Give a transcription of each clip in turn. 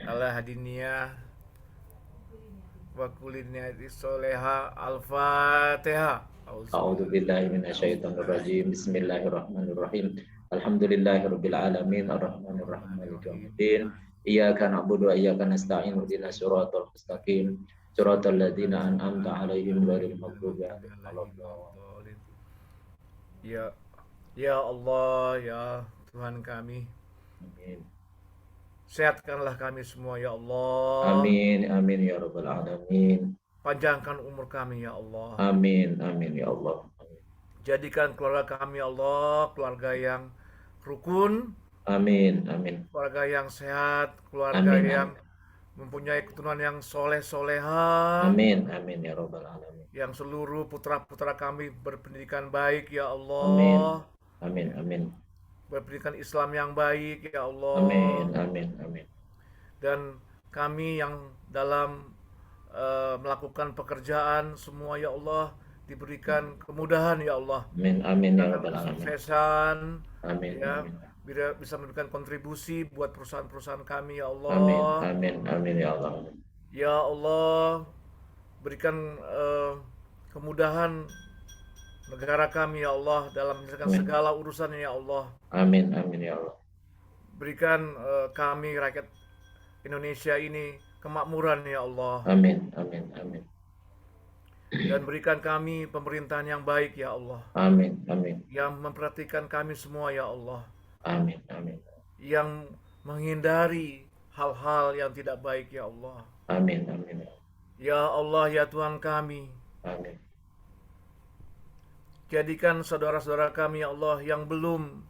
ala hadiniyah wa kuliniyati soleha al-fatihah. A'udzu billahi minasyaitonir rajim. Bismillahirrahmanirrahim. Alhamdulillahirabbil alamin arrahmanir rahim maliki yaumiddin. Iyyaka na'budu wa iyyaka nasta'in ihdinas siratal mustaqim. Siratal ladzina an'amta 'alaihim ghairil maghdubi 'alaihim waladdallin. Ya, ya Allah, ya Tuhan kami, Amin. sehatkanlah kami semua ya Allah. Amin, amin ya rabbal alamin. Panjangkan umur kami ya Allah. Amin, amin ya Allah. Jadikan keluarga kami ya Allah, keluarga yang rukun, Amin, amin. keluarga yang sehat, keluarga Amin, yang amin. mempunyai keturunan yang soleh-soleha, Amin, amin ya rabbal alamin. yang seluruh putra-putra kami berpendidikan baik ya Amin, Allah, amin, amin. berpendidikan Islam yang baik ya Allah, Amin, amin, amin. dan kami yang dalam melakukan pekerjaan semua ya Allah diberikan kemudahan ya Allah, Amin, amin ya dan rabbal alamin. kesuksesan Amin, ya, amin. bisa memberikan kontribusi buat perusahaan-perusahaan kami ya Amin, Allah. amin, amin ya Allah. Ya Allah, berikan kemudahan negara kami ya Allah dalam menyelesaikan Amin. segala urusannya ya Allah. Amin, amin ya Allah. Berikan kami rakyat Indonesia ini kemakmuran ya Allah. Amin, amin, amin. Dan berikan kami pemerintahan yang baik ya Allah, Amin, amin. yang memperhatikan kami semua ya Allah, Amin, amin. yang menghindari hal-hal yang tidak baik ya Allah. Amin, amin. Ya Allah ya Tuhan kami, Amin. jadikan saudara-saudara kami ya Allah yang belum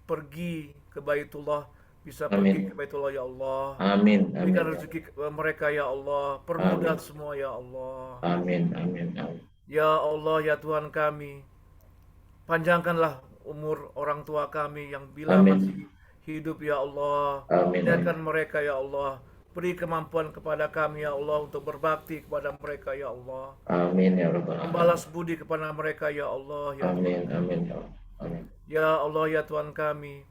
pergi ke Baitullah bisa pergi Amin. ke Baitullah ya Allah. Amin, amin. Berikan rezeki mereka ya Allah, permudah semua ya Allah. Amin, amin, amin. Ya Allah ya Tuhan kami, panjangkanlah umur orang tua kami yang bila Amin. masih hidup ya Allah. Amin, Jadikan mereka ya Allah, beri kemampuan kepada kami ya Allah untuk berbakti kepada mereka ya Allah. Amin ya rabbal alamin. Membalas budi kepada mereka ya Allah ya Amin, Tuhan. amin ya Allah. Amin. Ya Allah ya Tuhan kami,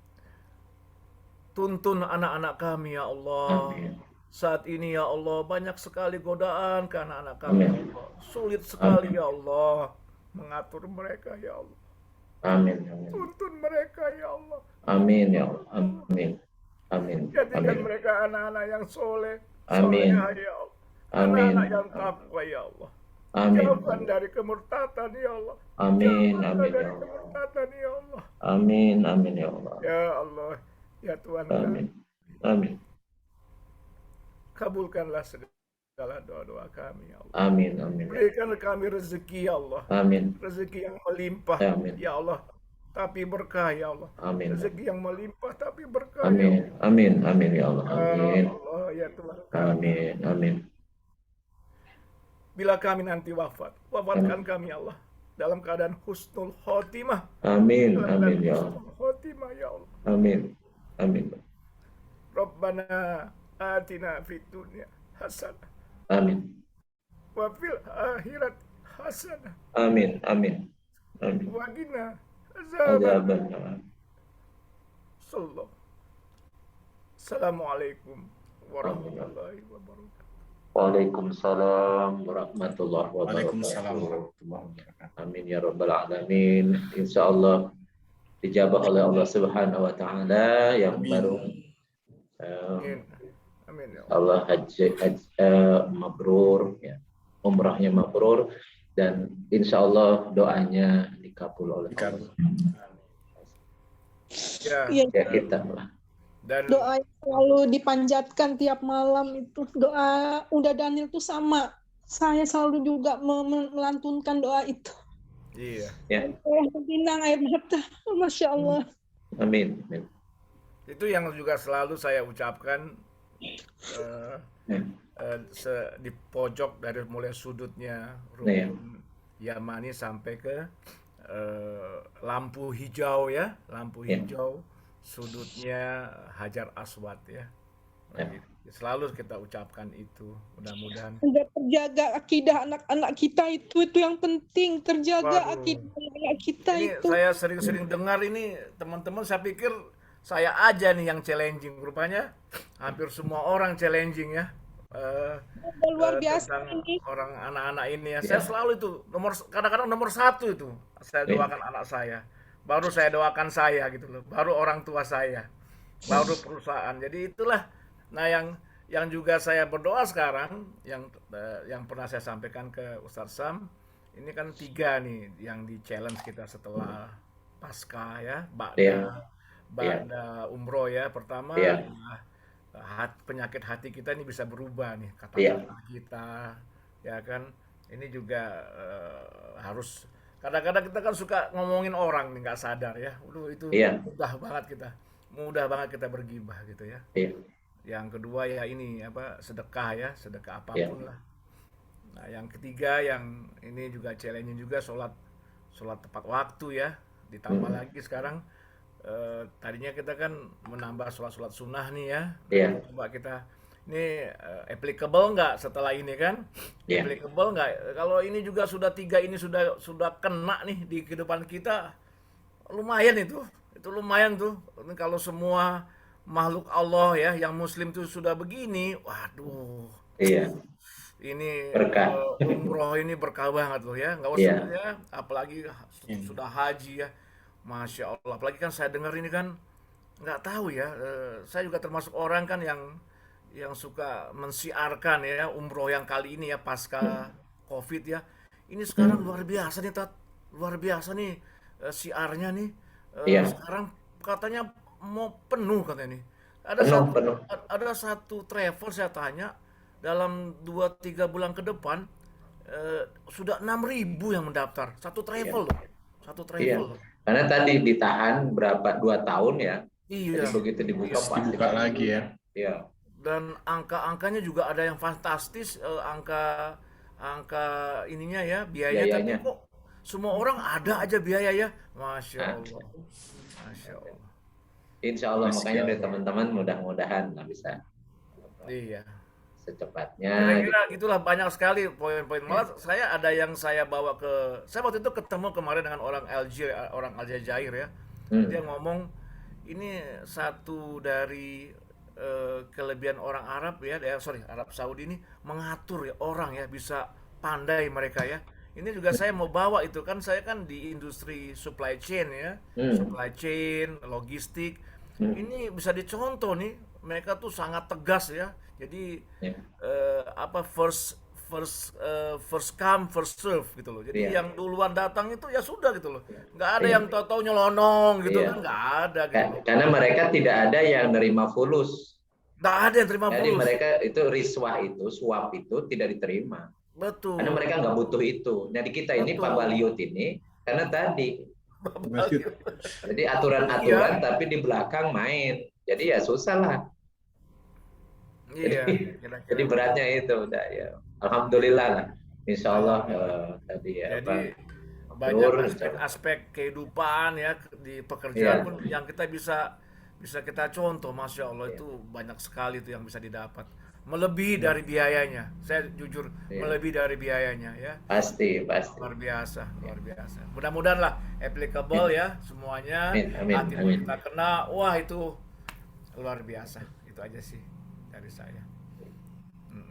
tuntun anak-anak kami ya Allah. Amin. Saat ini ya Allah banyak sekali godaan ke anak-anak kami ya Amin. Allah. Sulit sekali ya Allah mengatur mereka ya Allah. Amin, amin. Tuntun mereka ya Allah. Amin ya Allah. Amin. Amin. Jadikan Amin. mereka anak-anak yang soleh, Amin. solehah ya Allah. Amin. Anak-anak yang takwa ya Allah. Amin. Jauhkan dari kemurtatan ya Allah. Amin, Jauhkan amin ya dari Allah. kemurtatan ya Allah. Amin, amin ya Allah. Ya Allah, ya Tuhan Amin. kami, Amin. kabulkanlah segala doa-doa kami ya Allah. Amin, amin. Berikan kami rezeki ya Allah. Amin. Rezeki yang melimpah Amin. ya Allah, tapi berkah ya Allah. Amin. Rezeki yang melimpah tapi berkah ya Amin. Allah. Amin, amin ya Allah. Ya Amin. Allah, ya Tuhan kami. Amin, amin. Bila kami nanti wafat, wafatkan kami ya Allah dalam keadaan husnul khotimah. Amin, Dalam amin keadaan ya Allah. husnul khotimah ya Allah. Amin. Amin. Rabbana atina fid dunya hasanah Amin. wa fil akhirat hasanah Amin. Amin. Amin. wa qina azaban. Azaban. Sallallahu. Assalamualaikum warahmatullahi wabarakatuh. Waalaikumsalam warahmatullahi Waalaikumsalam wabarakatuh. warahmatullahi wabarakatuh. Amin ya rabbal alamin. Insyaallah dijabah oleh Allah Subhanahu wa taala yang Amin. baru Amin. Amin ya Allah. Allah haji mabrur ya. Umrahnya mabrur dan insyaallah doanya dikabul oleh Allah. Ya, Iya, Ya kita lah. dan doa yang selalu dipanjatkan tiap malam itu doa Unda Daniel tuh sama. Saya selalu juga melantunkan doa itu. iya, Ya. Pinang air mata, masya Allah. Amin. Amin. itu yang juga selalu saya ucapkan Ya. di pojok dari mulai sudutnya Iya. Rukun Yamani sampai ke lampu hijau ya, lampu Ya. hijau sudutnya Hajar Aswad ya. Ya. Selalu kita ucapkan itu. Mudah-mudahan Agar terjaga akidah anak-anak kita itu yang penting, terjaga Waduh. akidah anak kita ini itu. saya sering-sering dengar ini teman-teman, saya pikir saya aja nih yang challenging. Rupanya hampir semua orang challenging ya. Luar biasa Tentang ini. orang anak-anak ini ya. Saya Ya. selalu itu kadang-kadang nomor satu itu saya Ya. doakan anak saya. Baru saya doakan saya gitu loh. Baru orang tua saya. Baru perusahaan. Jadi itulah. Nah yang juga saya berdoa sekarang yang pernah saya sampaikan ke Ustadz Sam, ini kan 3 nih yang di challenge kita setelah pasca ya, Iya. Ba'da umroh ya. Pertama Iya. adalah penyakit hati kita ini bisa berubah nih, Iya. kata-kata kita ya kan. Ini juga harus, kadang-kadang kita kan suka ngomongin orang nih nggak sadar ya. Itu Iya. mudah banget kita bergibah gitu ya. Iya. Yang kedua ya ini apa, sedekah ya, sedekah Iya. apapun lah. Nah, yang ketiga yang ini juga challenge juga, sholat tepat waktu ya. Ditambah lagi sekarang tadinya kita kan menambah sholat sunnah nih ya. Iya. Coba kita ini applicable nggak setelah ini kan? Iya. Applicable nggak? Kalau ini juga sudah 3 ini sudah kena nih di kehidupan kita, lumayan itu lumayan tuh. Ini kalau semua makhluk Allah ya yang muslim tuh sudah begini, waduh, Iya. ini Berkah. umroh ini berkah banget loh ya, nggak usah Iya. ya, apalagi sudah haji ya, masya Allah. Apalagi kan saya dengar ini kan nggak tahu ya, saya juga termasuk orang kan yang suka mensiarkan ya umroh yang kali ini ya pasca COVID ya. Ini sekarang luar biasa nih Tat, luar biasa nih siarnya nih. Iya. Sekarang katanya mau penuh katanya nih. Penuh. Ada satu travel saya tanya, dalam 2-3 bulan ke depan sudah 6.000 yang mendaftar. Satu travel loh. Satu Iya. travel loh. Karena tadi ditahan berapa 2 tahun ya. Iya. Jadi begitu dibuka Iya. pasti Dibuka lagi ya. Iya. Dan angka-angkanya juga ada yang fantastis, angka ininya ya, biayanya. Biayanya. Tapi kok semua orang ada aja biaya ya. Masya Nah, Allah. Masya Allah. insya Allah Masya makanya dari Allah. teman-teman mudah-mudahan lah bisa Iya. secepatnya. Kira-kira itulah, banyak sekali poin-poin. Malah saya ada yang saya bawa saya waktu itu ketemu kemarin dengan orang Aljazair ya. Hmm. Dia ngomong ini satu dari kelebihan orang Arab ya, Arab Saudi ini mengatur ya orang ya, bisa pandai mereka ya. Ini juga saya mau bawa itu kan, saya kan di industri supply chain ya, supply chain, logistik. Ini bisa dicontoh nih, mereka tuh sangat tegas ya. Jadi Ya. first come first serve gitu loh. Jadi Iya. yang duluan datang itu ya sudah gitu loh. Nggak ada yang tahu-tahu nyelonong gitu Iya. kan, nggak ada gitu loh. Karena mereka tidak ada yang nerima fulus. Nggak ada yang terima Jadi fulus. mereka itu riswah itu, suap itu tidak diterima. Betul. Karena mereka nggak butuh itu. Jadi kita ini Betul. Pak Baliut ini karena tadi Basyut. jadi aturan-aturan tapi di belakang main. Jadi ya susah lah. Iya, Jadi kira-kira. beratnya itu udah ya. Alhamdulillah lah. Insya Allah tadi ya Jadi Pak banyak Nur, aspek kehidupan ya di pekerjaan Iya. pun yang kita bisa kita contoh, masya Allah itu banyak sekali tuh yang bisa didapat, melebihi dari biayanya. Saya jujur Iya. melebihi dari biayanya ya. pasti. Luar biasa. Mudah-mudahan lah applicable ya semuanya. Amin. Hati pun kita kena, wah itu luar biasa. Itu aja sih dari saya.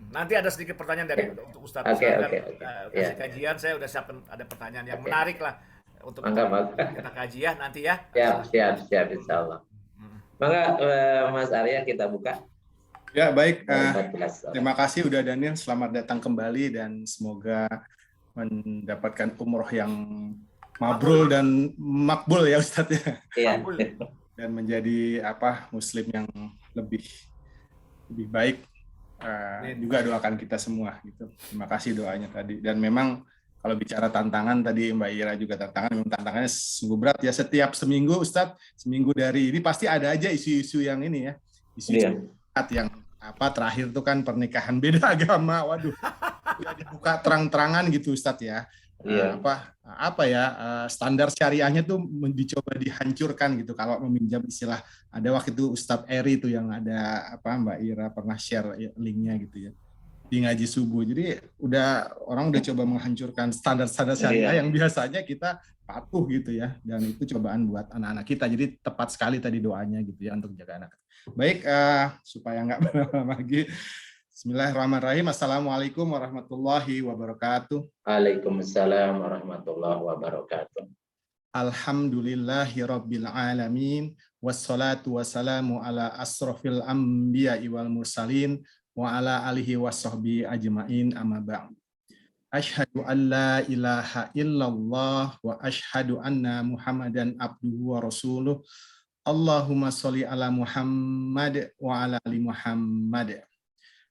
Nanti ada sedikit pertanyaan dari untuk Ustadz. Oke. Kasih Ya. kajian, saya udah siapkan ada pertanyaan yang Oke. menarik lah untuk Mangga. kita kaji ya nanti ya. Siap Insya Allah. Maka Mas Arya kita buka. Ya, baik. 14. Terima kasih udah Daniel. Selamat datang kembali dan semoga mendapatkan umroh yang mabrur dan makbul ya Ustadz ya. Iya. Dan menjadi muslim yang lebih baik. Juga doakan kita semua gitu. Terima kasih doanya tadi. Dan memang kalau bicara tantangan tadi Mbak Ira juga tantangannya sungguh berat ya. Setiap seminggu Ustadz, seminggu dari ini pasti ada aja isu-isu yang ini ya. Isu-isu yang terakhir tuh kan pernikahan beda agama. Waduh. Udah dibuka terang-terangan gitu Ustadz ya. Iya. Standar syariahnya tuh dicoba dihancurkan gitu. Kalau meminjam istilah, ada waktu itu Ustadz Eri tuh yang ada Mbak Ira pernah share linknya gitu ya di ngaji subuh. Jadi orang udah coba menghancurkan standar syariah yang biasanya kita patuh gitu ya, dan itu cobaan buat anak-anak kita. Jadi tepat sekali tadi doanya gitu ya untuk jaga anak. Baik, supaya nggak berlama lagi. Bismillahirrahmanirrahim. Assalamualaikum warahmatullahi wabarakatuh. Waalaikumsalam warahmatullahi wabarakatuh. Alhamdulillahirabbil alamin. Wassalatu wassalamu ala asrofil anbiya'i wal mursalin wa ala alihi wassohbi ajma'in amma ba'd. Asyhadu an la ilaha illallah wa asyhadu anna Muhammadan abduhu wa rasuluh. Allahumma sholli ala Muhammad wa ala ali Muhammad.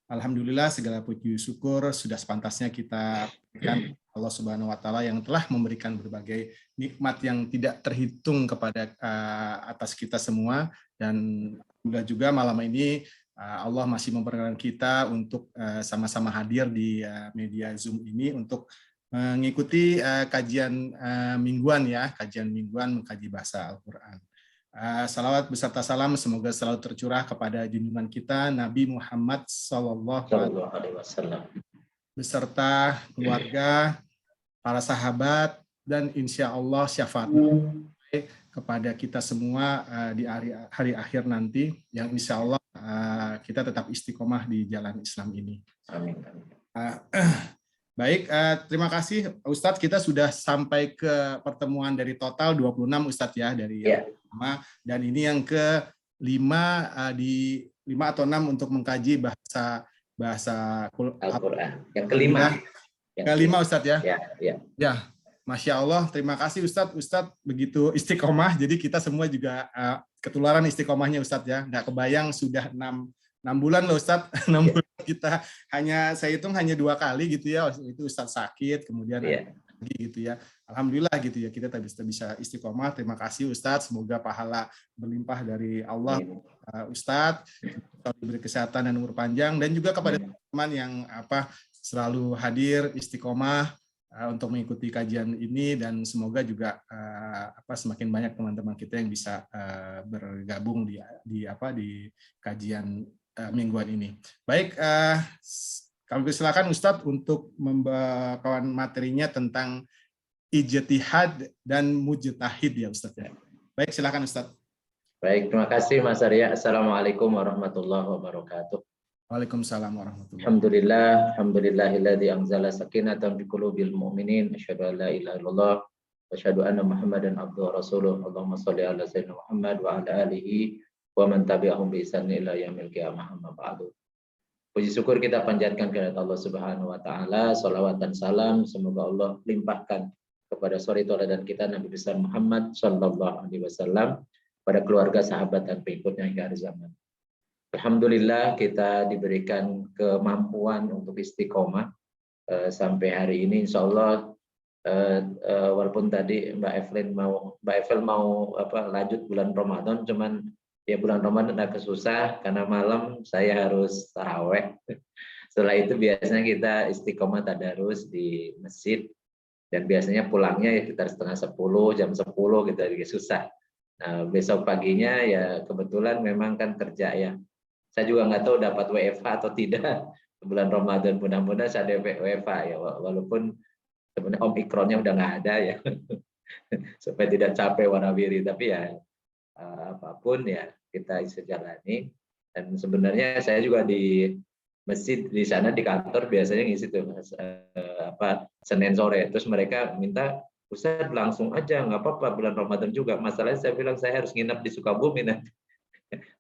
Alhamdulillah, segala puji syukur sudah sepantasnya kita berikan Allah Subhanahu wa taala yang telah memberikan berbagai nikmat yang tidak terhitung kepada atas kita semua, dan juga malam ini Allah masih memperkenankan kita untuk sama-sama hadir di media Zoom ini untuk mengikuti kajian mingguan ya, kajian mingguan mengkaji bahasa Al-Qur'an. Salawat beserta salam semoga selalu tercurah kepada junjungan kita Nabi Muhammad Sallallahu Alaihi Wasallam beserta keluarga, para sahabat, dan insya Allah syafaat kepada kita semua di hari akhir nanti, yang insya Allah kita tetap istiqomah di jalan Islam ini. Amin. Baik, terima kasih Ustadz. Kita sudah sampai ke pertemuan dari total 26 Ustadz ya, dari yang pertama, dan ini yang ke-5 di 5 atau 6 untuk mengkaji bahasa Al-Qur'an. Yang kelima. Kelima Ustadz ya. Ya. Masya Allah, terima kasih Ustadz. Ustadz begitu istiqomah, jadi kita semua juga ketularan istiqomahnya Ustadz ya. Nggak kebayang sudah 6 bulan loh Ustadz. 6 bulan kita saya hitung hanya 2 kali gitu ya. Itu Ustadz sakit, kemudian lagi gitu ya. Alhamdulillah gitu ya, kita bisa istiqomah. Terima kasih Ustadz, semoga pahala berlimpah dari Allah Ustadz, diberi kesehatan dan umur panjang, dan juga kepada teman-teman yang selalu hadir istiqomah untuk mengikuti kajian ini, dan semoga juga semakin banyak teman-teman kita yang bisa bergabung di kajian mingguan ini. Baik, kami silakan Ustadz untuk membawakan materinya tentang ijtihad dan mujtahid ya Ustadz ya. Baik, silakan Ustadz. Baik, terima kasih Mas Arya. Assalamualaikum warahmatullahi wabarakatuh. Waalaikumsalam warahmatullahi wabarakatuh. Alhamdulillahilladzi anzala sakinatan fi qulubil mu'minin. Asyhadu an la ilaha illallah wa asyhadu anna Muhammadan abduhu wa rasuluh. Allahumma shalli ala sayyidina Muhammad wa ala alihi wa man tabi'ahum bi ihsan ila yaumil qiyamah, amma ba'du. Puji syukur kita panjatkan kepada Allah Subhanahu wa taala, salawat dan salam semoga Allah limpahkan kepada suri tauladan kita Nabi besar Muhammad sallallahu alaihi wasallam, pada keluarga, sahabat, dan pengikutnya hingga akhir zaman. Alhamdulillah kita diberikan kemampuan untuk istiqomah sampai hari ini, insya Allah. Walaupun tadi Mbak Evel mau lanjut bulan Ramadan, cuman ya bulan Ramadan agak susah karena malam saya harus taraweh. Setelah itu biasanya kita istiqomah tadarus di masjid, dan biasanya pulangnya ya sekitar jam 10 gitu, jadi susah. Nah, besok paginya ya kebetulan memang kan kerja ya. Saya juga nggak tahu dapat WFH atau tidak bulan Ramadan, mudah-mudahan saya ada WFH ya, walaupun sebenarnya Omikronnya udah nggak ada ya. Supaya tidak capek warawiri, tapi ya apapun ya kita bisa jalani. Dan sebenarnya saya juga di masjid di sana di kantor biasanya ngisi tuh Senin sore, terus mereka minta Ustaz langsung aja nggak apa-apa bulan Ramadan juga. Masalahnya saya bilang saya harus nginap di Sukabumi nanti.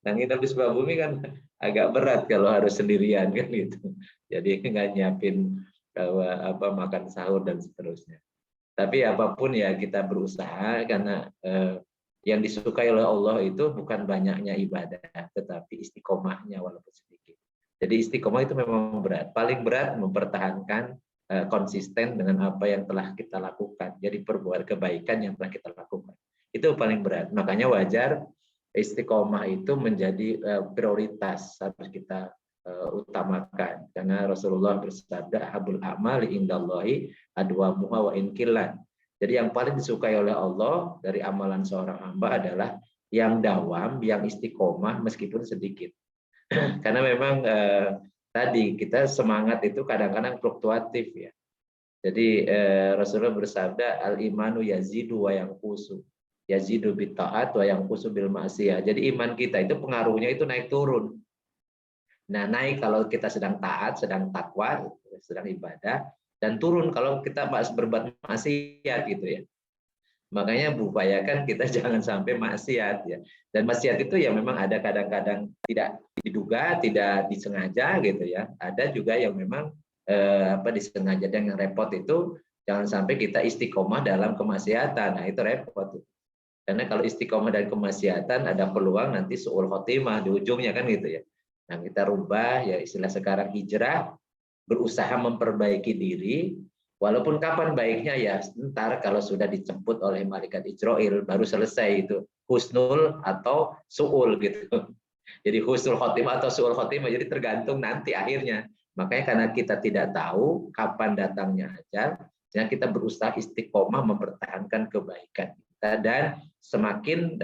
Nah, nginap di Sukabumi kan agak berat kalau harus sendirian kan gitu. Jadi nggak nyiapin makan sahur dan seterusnya. Tapi apapun ya kita berusaha, karena yang disukai oleh Allah itu bukan banyaknya ibadah, tetapi istiqomahnya walaupun sedikit. Jadi istiqomah itu memang berat. Paling berat mempertahankan konsisten dengan apa yang telah kita lakukan. Jadi perbuatan kebaikan yang telah kita lakukan. Itu paling berat. Makanya wajar istiqomah itu menjadi prioritas harus kita utamakan. Karena Rasulullah bersabda, habul a'mali indallahi adwamuha wa inkilan. Jadi yang paling disukai oleh Allah dari amalan seorang hamba adalah yang dawam, yang istiqomah meskipun sedikit. Karena memang tadi kita semangat itu kadang-kadang fluktuatif ya. Jadi Rasulullah bersabda, al-imanu yazidu wa yanqusu. Yazidu bit ta'at wa yanqusu bil ma'siyah. Jadi iman kita itu pengaruhnya itu naik turun. Nah, naik kalau kita sedang taat, sedang takwa, sedang ibadah, dan turun kalau kita berbuat maksiat gitu ya. Makanya upayakan kita jangan sampai maksiat ya. Dan maksiat itu ya memang ada kadang-kadang tidak diduga, tidak disengaja gitu ya. Ada juga yang memang disengaja, dan yang repot itu jangan sampai kita istiqomah dalam kemaksiatan. Nah, itu repot. Karena kalau istiqomah dan kemaksiatan ada peluang nanti su'ul khotimah di ujungnya kan gitu ya. Nah, kita rubah ya, istilah sekarang hijrah, berusaha memperbaiki diri, walaupun kapan baiknya ya ntar kalau sudah dijemput oleh malaikat Ijroil baru selesai itu husnul atau su'ul gitu. Jadi husnul khotimah atau su'ul khotimah, jadi tergantung nanti akhirnya. Makanya karena kita tidak tahu kapan datangnya ajal, ya kita berusaha istiqomah mempertahankan kebaikan kita, dan semakin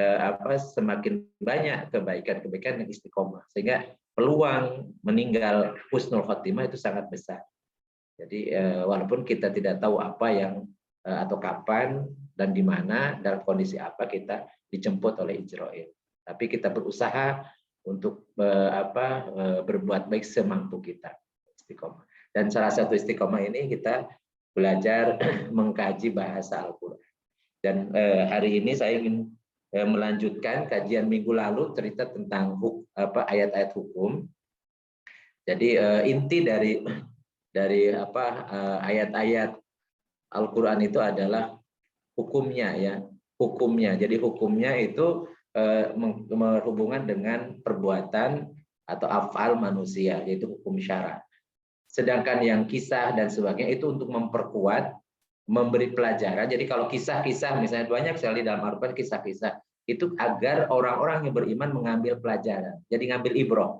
semakin banyak kebaikan-kebaikan yang istiqomah, sehingga peluang meninggal husnul khotimah itu sangat besar. Jadi walaupun kita tidak tahu apa yang atau kapan dan di mana dalam kondisi apa kita dijemput oleh Ijroil, tapi kita berusaha untuk berbuat baik semampu kita, istiqomah. Dan salah satu istiqomah ini kita belajar mengkaji bahasa Al-Quran. Dan hari ini saya ingin melanjutkan kajian minggu lalu cerita tentang ayat-ayat hukum. Jadi inti dari ayat-ayat Al-Quran itu adalah hukumnya ya, hukumnya. Jadi hukumnya itu berhubungan dengan perbuatan atau afal manusia, yaitu hukum syara. Sedangkan yang kisah dan sebagainya itu untuk memperkuat, memberi pelajaran. Jadi kalau kisah-kisah, misalnya banyak sekali dalam Al-Quran kisah-kisah, itu agar orang-orang yang beriman mengambil pelajaran. Jadi ngambil ibrah.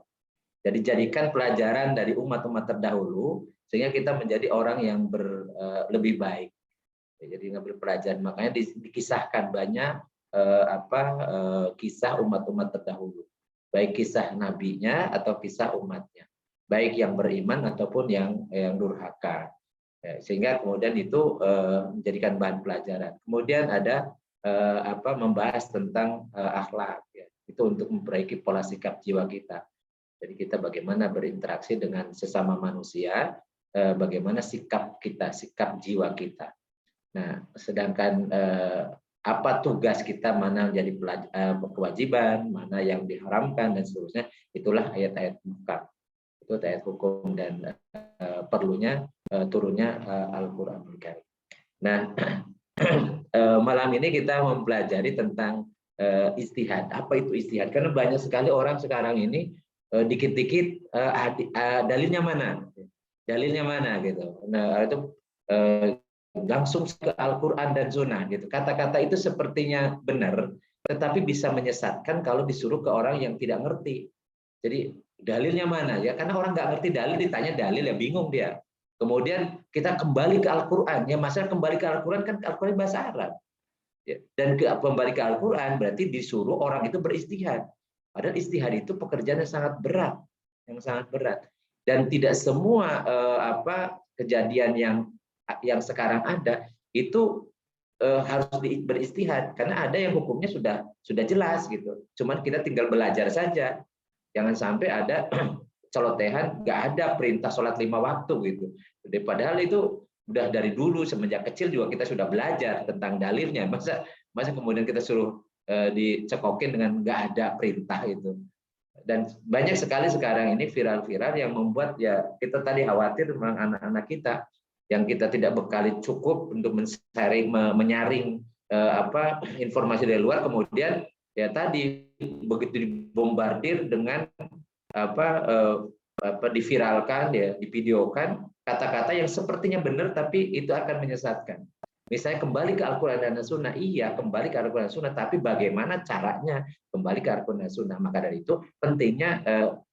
Jadi jadikan pelajaran dari umat-umat terdahulu, sehingga kita menjadi orang yang lebih baik. Jadi ngambil pelajaran. Makanya dikisahkan banyak kisah umat-umat terdahulu. Baik kisah nabinya atau kisah umatnya. Baik yang beriman ataupun yang durhaka. Sehingga kemudian itu menjadikan bahan pelajaran. Kemudian ada membahas tentang akhlak, ya. Itu untuk memperbaiki pola sikap jiwa kita. Jadi kita bagaimana berinteraksi dengan sesama manusia, bagaimana sikap kita, sikap jiwa kita. Nah, sedangkan apa tugas kita, mana yang jadi kewajiban, mana yang diharamkan dan seterusnya, itulah ayat-ayat muhkam. Itu ayat hukum dan perlunya turunnya Al-Qur'anul Karim. Nah, malam ini kita mempelajari tentang ijtihad. Apa itu ijtihad? Karena banyak sekali orang sekarang ini dikit-dikit dalilnya mana? Dalilnya mana gitu. Nah, itu langsung ke Al-Qur'an dan Sunnah gitu. Kata-kata itu sepertinya benar, tetapi bisa menyesatkan kalau disuruh ke orang yang tidak ngerti. Jadi dalilnya mana ya? Karena orang nggak ngerti dalil, ditanya dalil ya bingung dia. Kemudian kita kembali ke Al-Quran. Ya masalah kembali ke Al-Quran kan Al-Quran bahasa Arab. Ya, dan kembali ke Al-Quran berarti disuruh orang itu beristihad. Padahal istihad itu pekerjaan yang sangat berat, Dan tidak semua kejadian yang sekarang ada itu harus beristihad, karena ada yang hukumnya sudah jelas gitu. Cuman kita tinggal belajar saja. Jangan sampai ada celotehan, nggak ada perintah sholat 5 waktu gitu. Padahal itu udah dari dulu, semenjak kecil juga kita sudah belajar tentang dalilnya. Masa kemudian kita suruh dicekokin dengan nggak ada perintah itu. Dan banyak sekali sekarang ini viral-viral yang membuat ya kita tadi khawatir tentang anak-anak kita yang kita tidak bekali cukup untuk menyaring informasi dari luar, kemudian ya tadi begitu dibombardir dengan diviralkan ya, divideokan kata-kata yang sepertinya benar tapi itu akan menyesatkan. Misalnya kembali ke Al-Quran dan Sunnah, iya kembali ke Al-Quran dan Sunnah, tapi bagaimana caranya kembali ke Al-Quran dan Sunnah? Maka dari itu pentingnya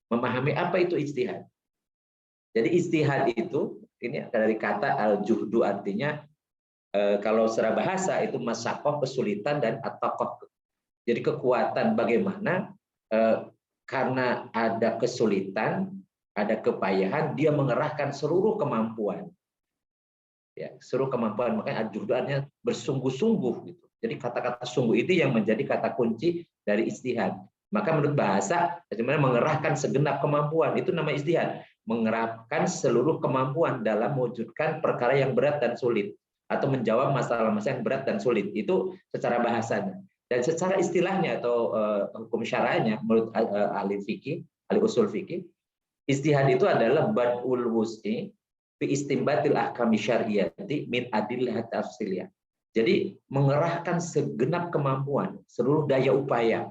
memahami apa itu ijtihad. Jadi ijtihad itu ini dari kata al-juhdu, artinya kalau secara bahasa itu masyaqqah, kesulitan, dan at-taqah. Jadi kekuatan bagaimana karena ada kesulitan, ada kepayahan, dia mengerahkan seluruh kemampuan. Ya, seluruh kemampuan, makanya doanya bersungguh-sungguh gitu. Jadi kata-kata sungguh itu yang menjadi kata kunci dari ijtihad. Maka menurut bahasa sebenarnya mengerahkan segenap kemampuan itu nama ijtihad, mengerahkan seluruh kemampuan dalam mewujudkan perkara yang berat dan sulit atau menjawab masalah-masalah yang berat dan sulit. Itu secara bahasanya. Dan secara istilahnya atau hukum syara'nya menurut ahli fikih, ahli usul fikih, ijtihad itu adalah bad'ul wus'i fi istimbatil ahkami syar'iyyati min adillah tafsiliyah. Jadi mengerahkan segenap kemampuan, seluruh daya upaya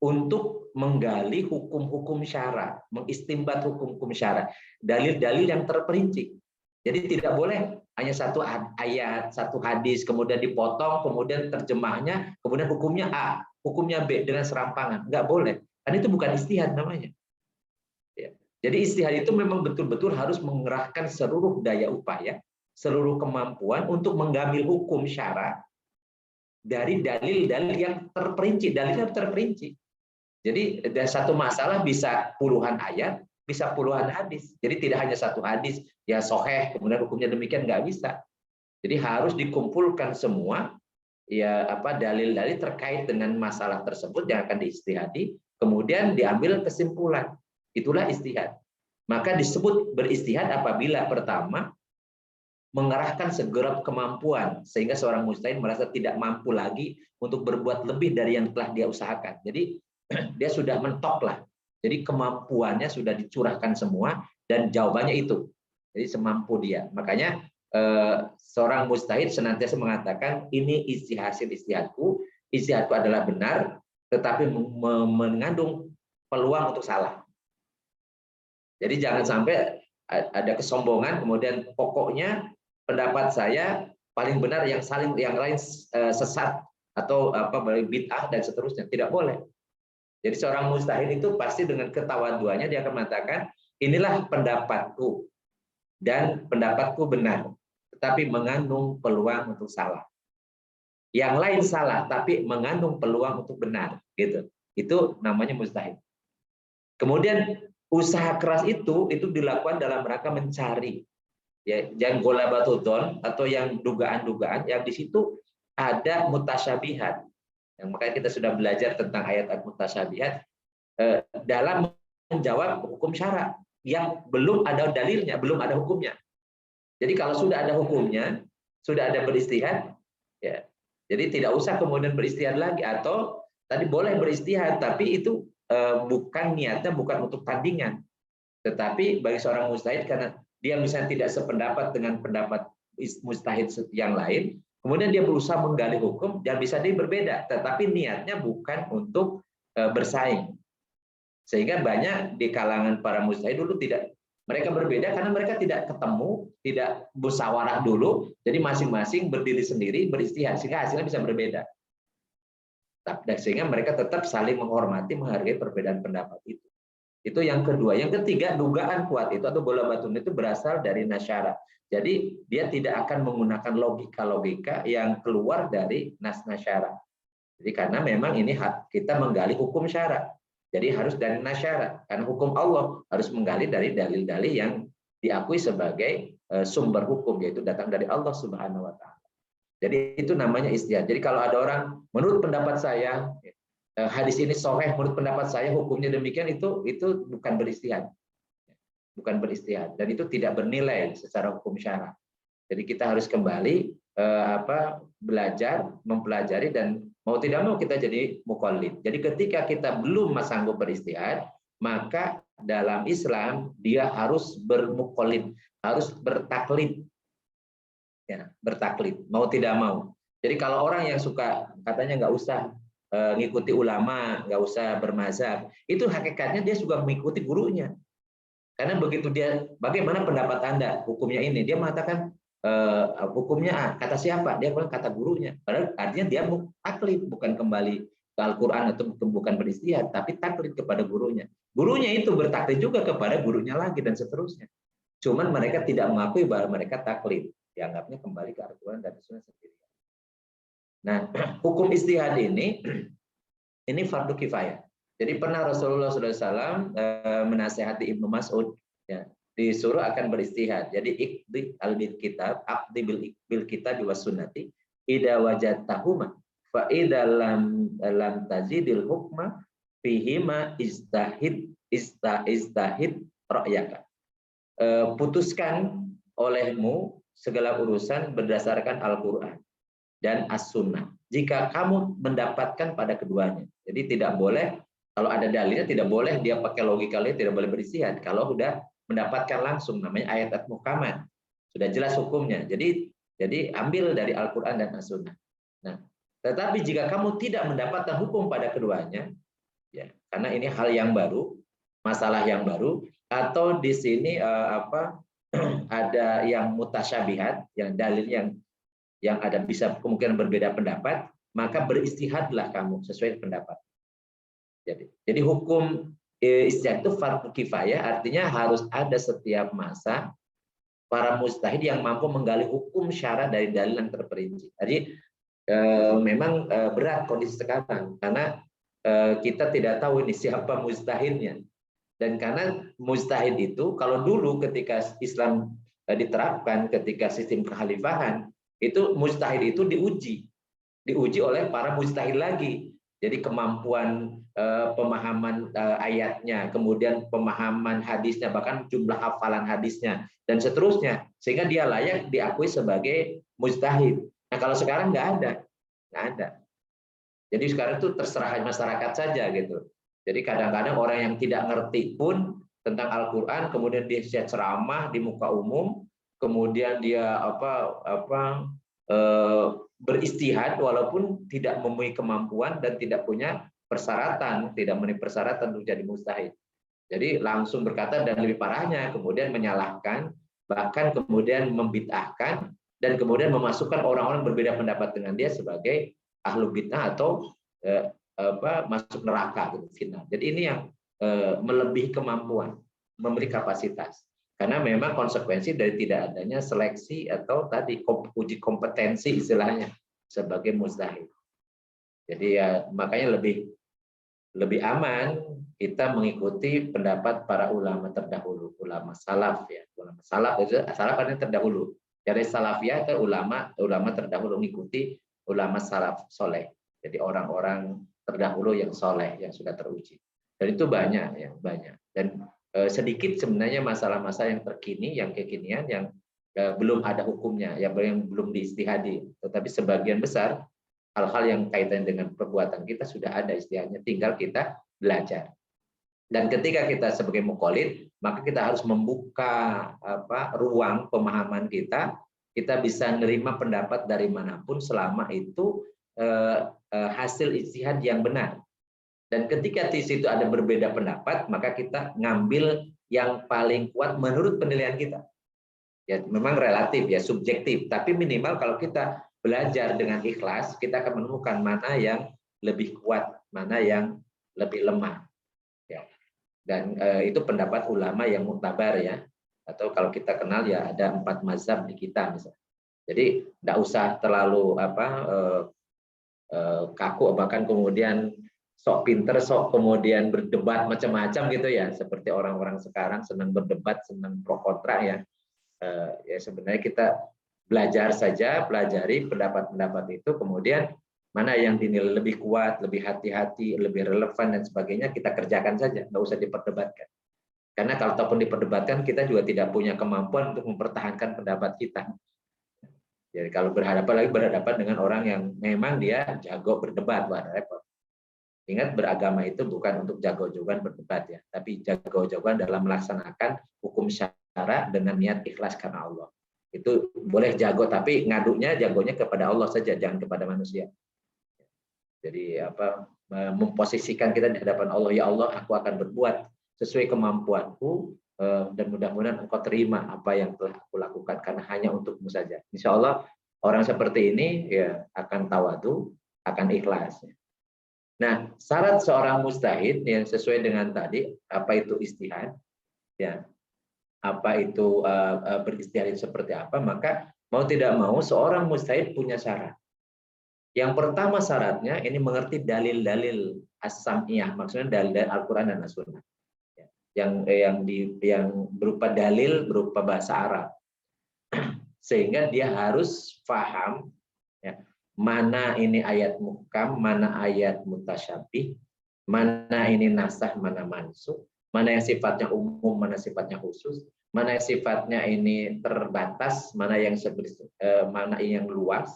untuk menggali hukum-hukum syara, mengistimbat hukum-hukum syara, dalil-dalil yang terperinci. Jadi tidak boleh hanya satu ayat, satu hadis, kemudian dipotong, kemudian terjemahnya, kemudian hukumnya A, hukumnya B dengan serampangan. Nggak boleh. Karena itu bukan ijtihad namanya. Ya. Jadi ijtihad itu memang betul-betul harus mengerahkan seluruh daya upaya, seluruh kemampuan untuk mengambil hukum syara dari dalil-dalil yang terperinci. Dalilnya terperinci. Jadi dari satu masalah bisa puluhan ayat, bisa puluhan hadis. Jadi tidak hanya satu hadis, ya sahih, kemudian hukumnya demikian, nggak bisa. Jadi harus dikumpulkan semua ya dalil-dalil terkait dengan masalah tersebut yang akan diijtihadi, kemudian diambil kesimpulan. Itulah ijtihad. Maka disebut beristihad apabila pertama mengerahkan segenap kemampuan sehingga seorang mujtahid merasa tidak mampu lagi untuk berbuat lebih dari yang telah dia usahakan. Jadi dia sudah mentok lah. Jadi kemampuannya sudah dicurahkan semua dan jawabannya itu. Jadi semampu dia. Makanya seorang mujtahid senantiasa mengatakan ini hasil ijtihadku. Ijtihadku adalah benar, tetapi mengandung peluang untuk salah. Jadi jangan sampai ada kesombongan, kemudian pokoknya pendapat saya paling benar, yang lain sesat atau bid'ah dan seterusnya. Tidak boleh. Jadi seorang mujtahid itu pasti dengan ketawaduannya dia akan mengatakan inilah pendapatku dan pendapatku benar, tetapi mengandung peluang untuk salah. Yang lain salah tapi mengandung peluang untuk benar, gitu. Itu namanya mujtahid. Kemudian usaha keras itu dilakukan dalam rangka mencari ya yang golabatudon atau yang dugaan-dugaan yang di situ ada mutasyabihat. Yang makanya kita sudah belajar tentang ayat mutasyabihat dalam menjawab hukum syara yang belum ada dalilnya, belum ada hukumnya. Jadi kalau sudah ada hukumnya, sudah ada beristihad, ya. Jadi tidak usah kemudian beristihad lagi, atau tadi boleh beristihad tapi itu bukan niatnya bukan untuk tandingan, tetapi bagi seorang mujtahid karena dia misalnya tidak sependapat dengan pendapat mujtahid yang lain, kemudian dia berusaha menggali hukum dan bisa dia berbeda, tetapi niatnya bukan untuk bersaing. Sehingga banyak di kalangan para mujtahid dulu mereka berbeda karena mereka tidak ketemu, tidak musyawarah dulu, jadi masing-masing berdiri sendiri beristihad sehingga hasilnya bisa berbeda. Sehingga mereka tetap saling menghormati, menghargai perbedaan pendapat itu. Itu yang kedua. Yang ketiga, dugaan kuat itu atau bola batun itu berasal dari nasyara. Jadi dia tidak akan menggunakan logika-logika yang keluar dari nas nasyara. Jadi karena memang ini kita menggali hukum syara. Jadi harus dari nasyara. Karena hukum Allah harus menggali dari dalil-dalil yang diakui sebagai sumber hukum, yaitu datang dari Allah Subhanahu wa Ta'ala. Jadi itu namanya ijtihad. Jadi kalau ada orang menurut pendapat saya hadis ini sahih, menurut pendapat saya hukumnya demikian, itu bukan beristihad. Bukan beristihad dan itu tidak bernilai secara hukum syara. Jadi kita harus kembali belajar, mempelajari dan mau tidak mau kita jadi muqallid. Jadi ketika kita belum sanggup beristihad, maka dalam Islam dia harus bermuqallid, harus bertaklid. Ya, bertaklid, mau tidak mau. Jadi kalau orang yang suka katanya nggak usah ngikuti ulama, nggak usah bermazhab, itu hakikatnya dia juga mengikuti gurunya. Karena begitu dia, bagaimana pendapat Anda hukumnya ini, dia mengatakan hukumnya A, kata siapa? Dia bilang kata gurunya. Padahal artinya dia taklid, bukan kembali ke Al-Quran atau bukan beristihad, tapi taklid kepada gurunya. Gurunya itu bertaklid juga kepada gurunya lagi dan seterusnya. Cuman mereka tidak mengakui bahwa mereka taklid. Dianggapnya kembali ke Al-Quran dan Sunnah sendiri. Nah, hukum ijtihad ini fardu kifayah. Jadi pernah Rasulullah SAW menasihati Ibnu Mas'ud, ya, disuruh akan beristihad. Jadi iqdi bil kitab, aqdi bil kitab wa sunnati idza wajadtahuma fa idza lam tazidil hukma fihima istahid ra'yaka. Putuskan olehmu segala urusan berdasarkan Al-Qur'an dan As-Sunnah. Jika kamu mendapatkan pada keduanya. Jadi tidak boleh, kalau ada dalilnya tidak boleh dia pakai logika, tidak boleh beristihad. Kalau sudah mendapatkan langsung, namanya ayat muhkamat. Sudah jelas hukumnya. Jadi ambil dari Al-Qur'an dan As-Sunnah. Nah, tetapi jika kamu tidak mendapatkan hukum pada keduanya, ya, karena ini hal yang baru, masalah yang baru, atau di sini ada yang mutasyabihat, yang dalil yang ada bisa kemungkinan berbeda pendapat, maka beristihadlah kamu sesuai pendapat. Jadi hukum istihad itu fardhu kifayah, artinya harus ada setiap masa para mujtahid yang mampu menggali hukum syara dari dalil yang terperinci. Jadi memang berat kondisi sekarang karena kita tidak tahu ini siapa mujtahidnya. Dan karena mujtahid itu, kalau dulu ketika Islam diterapkan, ketika sistem kekhalifahan, itu mujtahid itu diuji oleh para mujtahid lagi. Jadi kemampuan pemahaman ayatnya, kemudian pemahaman hadisnya, bahkan jumlah hafalan hadisnya, dan seterusnya, sehingga dia layak diakui sebagai mujtahid. Nah kalau sekarang nggak ada. Jadi sekarang itu terserah masyarakat saja gitu. Jadi kadang-kadang orang yang tidak ngerti pun tentang Al-Quran, kemudian dia ceramah di muka umum, kemudian dia beristihad walaupun tidak memenuhi kemampuan dan tidak punya persyaratan, tidak memenuhi persyaratan untuk jadi mujtahid. Jadi langsung berkata, dan lebih parahnya kemudian menyalahkan, bahkan kemudian membid'ahkan, dan kemudian memasukkan orang-orang berbeda pendapat dengan dia sebagai ahlu bid'ah atau masuk neraka gitu, final. Jadi ini yang melebihi kemampuan, memberi kapasitas. Karena memang konsekuensi dari tidak adanya seleksi atau tadi uji kompetensi istilahnya sebagai mujtahid. Jadi ya makanya lebih aman kita mengikuti pendapat para ulama terdahulu, ulama salaf ya. Ulama salaf itu salaf artinya terdahulu. Dari salafiyah ke ulama terdahulu mengikuti ulama salaf soleh. Jadi orang-orang terdahulu yang soleh, yang sudah teruji. Dan itu banyak. Dan sedikit sebenarnya masalah-masalah yang terkini, yang kekinian, yang belum ada hukumnya, yang belum diistihadi. Tetapi sebagian besar hal-hal yang kaitan dengan perbuatan kita sudah ada istihadnya, tinggal kita belajar. Dan ketika kita sebagai mukallid, maka kita harus membuka ruang pemahaman kita bisa menerima pendapat dari manapun selama itu hasil ijtihad yang benar. Dan ketika di situ ada berbeda pendapat, maka kita ngambil yang paling kuat menurut penilaian kita. Ya memang relatif ya, subjektif, tapi minimal kalau kita belajar dengan ikhlas, kita akan menemukan mana yang lebih kuat, mana yang lebih lemah. Ya. Dan itu pendapat ulama yang muktabar ya. Atau kalau kita kenal ya ada 4 mazhab di kita misalnya. Jadi tidak usah terlalu kaku, bahkan kemudian sok pinter, sok kemudian berdebat macam-macam gitu ya, seperti orang-orang sekarang senang berdebat, senang pro kontra ya. Ya sebenarnya kita belajar saja, pelajari pendapat-pendapat itu, kemudian mana yang dinilai lebih kuat, lebih hati-hati, lebih relevan dan sebagainya kita kerjakan saja, nggak usah diperdebatkan. Karena kalau ataupun diperdebatkan kita juga tidak punya kemampuan untuk mempertahankan pendapat kita. Jadi kalau berhadapan dengan orang yang memang dia jago berdebat, wah repot. Ingat, beragama itu bukan untuk jago-jagoan berdebat ya, tapi jago-jagoan dalam melaksanakan hukum syara dengan niat ikhlas karena Allah. Itu boleh jago, tapi ngadunya jagonya kepada Allah saja, jangan kepada manusia. Jadi memposisikan kita di hadapan Allah, ya Allah, aku akan berbuat sesuai kemampuanku, dan mudah-mudahan engkau terima apa yang telah aku lakukan karena hanya untukmu saja. Insya Allah orang seperti ini ya akan tawadu, akan ikhlas. Nah, syarat seorang mujtahid yang sesuai dengan tadi, apa itu ijtihad, ya, apa itu beristihad seperti apa, maka mau tidak mau seorang mujtahid punya syarat. Yang pertama syaratnya ini mengerti dalil-dalil as-sam'iyah, maksudnya dalil-dalil Al-Quran dan As-Sunnah. yang berupa dalil berupa bahasa Arab, sehingga dia harus paham ya, mana ini ayat muhkam, mana ayat mutasyabih, mana ini nasah, mana mansukh, mana yang sifatnya umum, mana sifatnya khusus, mana yang sifatnya ini terbatas, mana yang luas,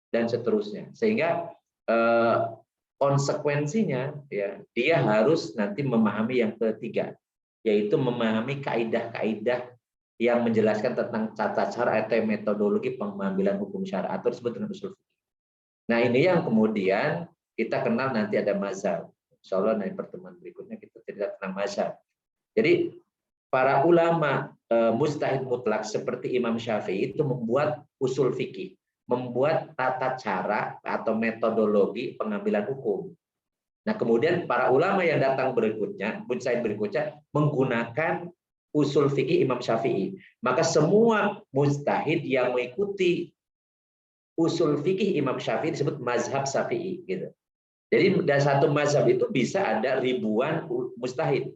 dan seterusnya. Sehingga konsekuensinya ya dia harus nanti memahami yang ketiga, yaitu memahami kaidah-kaidah yang menjelaskan tentang tata cara atau metodologi pengambilan hukum syariat atau disebut dengan usul fikih. Nah, ini yang kemudian kita kenal nanti ada mazhab. Insya Allah di pertemuan berikutnya kita tidak tentang mazhab. Jadi para ulama mujtahid mutlak seperti Imam Syafi'i itu membuat usul fikih, membuat tata cara atau metodologi pengambilan hukum. Nah, kemudian para ulama yang datang berikutnya, mujtahid berikutnya menggunakan usul fikih Imam Syafi'i. Maka semua mujtahid yang mengikuti usul fikih Imam Syafi'i disebut mazhab Syafi'i gitu. Jadi dari satu mazhab itu bisa ada ribuan mujtahid.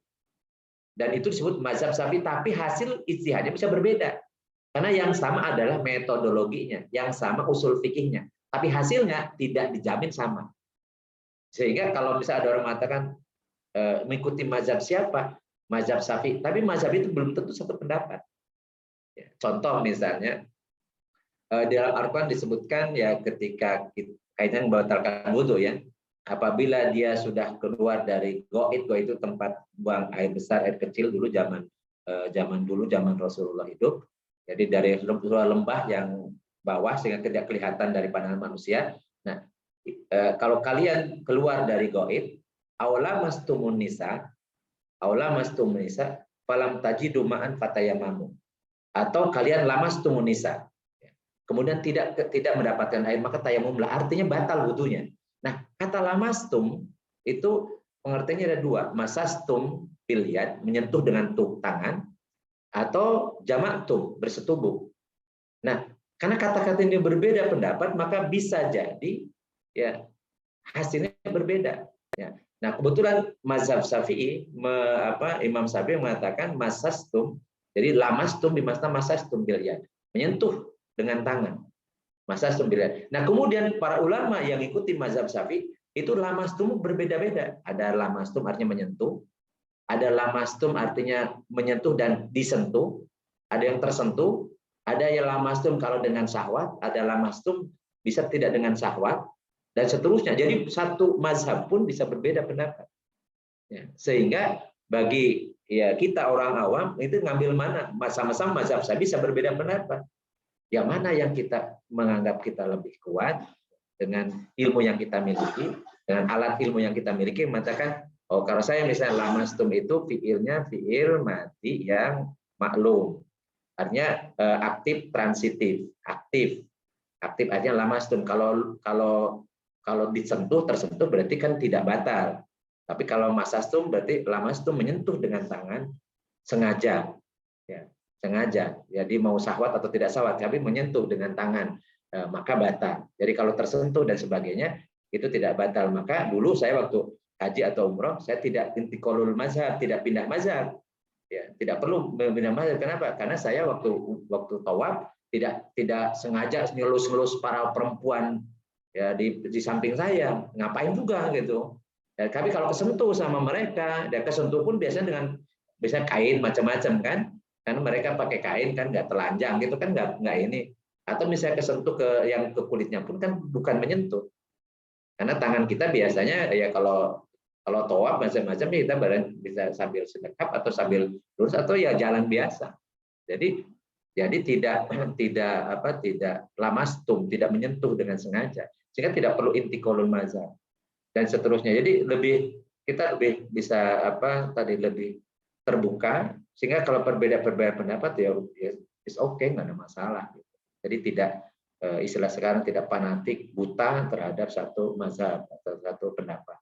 Dan itu disebut mazhab Syafi'i, tapi hasil ijtihadnya bisa berbeda. Karena yang sama adalah metodologinya, yang sama usul fikihnya, tapi hasilnya tidak dijamin sama. Sehingga kalau misalnya ada orang mengatakan mengikuti mazhab siapa? Mazhab Syafi'i, tapi mazhab itu belum tentu satu pendapat. Contoh misalnya di dalam Al-Quran disebutkan ya ketika kaitannya membatalkan wudhu ya, apabila dia sudah keluar dari goit itu tempat buang air besar, air kecil dulu zaman Rasulullah hidup. Jadi dari lembah yang bawah sehingga tidak kelihatan dari pandangan manusia. Nah, kalau kalian keluar dari goit, aula mastumun nisa, falam tajidu ma'an fatayamamu. Atau kalian lamastumun nisa. Kemudian tidak mendapatkan air, maka tayamumlah. Artinya batal wudunya. Nah, kata lamastum itu pengertiannya ada dua. Masastum bil yad, menyentuh dengan tangan, atau jamaktum, bersetubuh. Nah, karena kata-kata ini berbeda pendapat, maka bisa jadi ya hasilnya berbeda. Ya. Nah, kebetulan mazhab Syafi'i, Imam Syafi'i mengatakan masastum, jadi lamastum dimaksudkan masastum bil yad, menyentuh dengan tangan. Masastum bil yad. Nah, kemudian para ulama yang ikuti mazhab Syafi'i itu lamastum berbeda-beda. Ada lamastum artinya menyentuh, ada lamastum artinya menyentuh dan disentuh, ada yang tersentuh, ada yang lamastum kalau dengan syahwat, ada lamastum bisa tidak dengan syahwat, dan seterusnya. Jadi satu mazhab pun bisa berbeda pendapat. Ya, sehingga bagi ya kita orang awam itu ngambil mana, sama-sama mazhab saya bisa berbeda pendapat. Yang mana yang kita menganggap kita lebih kuat dengan ilmu yang kita miliki, dengan alat ilmu yang kita miliki, mengatakan, oh kalau saya misalnya lamastum itu fiilnya fiil mati yang maklum. Artinya aktif transitif, aktif artinya lamastum. Kalau disentuh, tersentuh berarti kan tidak batal. Tapi kalau masastum berarti lamastum menyentuh dengan tangan sengaja. Ya, sengaja. Jadi mau syahwat atau tidak syahwat, tapi menyentuh dengan tangan, maka batal. Jadi kalau tersentuh dan sebagainya, itu tidak batal. Maka dulu saya waktu haji atau umroh, saya tidak intiqalul mazhab, tidak pindah mazhab. Ya, tidak perlu pindah mazhab. Kenapa? Karena saya waktu tawaf tidak sengaja ngelus-ngelus para perempuan ya di samping saya, ngapain juga gitu. Ya, tapi kalau kesentuh sama mereka, dan kesentuh pun biasanya kain macam-macam kan, karena mereka pakai kain kan nggak telanjang gitu kan, nggak ini. Atau misalnya kesentuh ke kulitnya pun kan bukan menyentuh, karena tangan kita biasanya ya kalau tawaf macam-macam kita bisa sambil sedekap atau sambil lurus atau ya jalan biasa. Jadi tidak lamastum, tidak menyentuh dengan sengaja, sehingga tidak perlu intiqalul mazhab dan seterusnya. Jadi kita lebih bisa lebih terbuka, sehingga kalau perbedaan pendapat ya is okay, nggak ada masalah. Jadi tidak istilah sekarang tidak fanatik buta terhadap satu mazhab atau satu pendapat.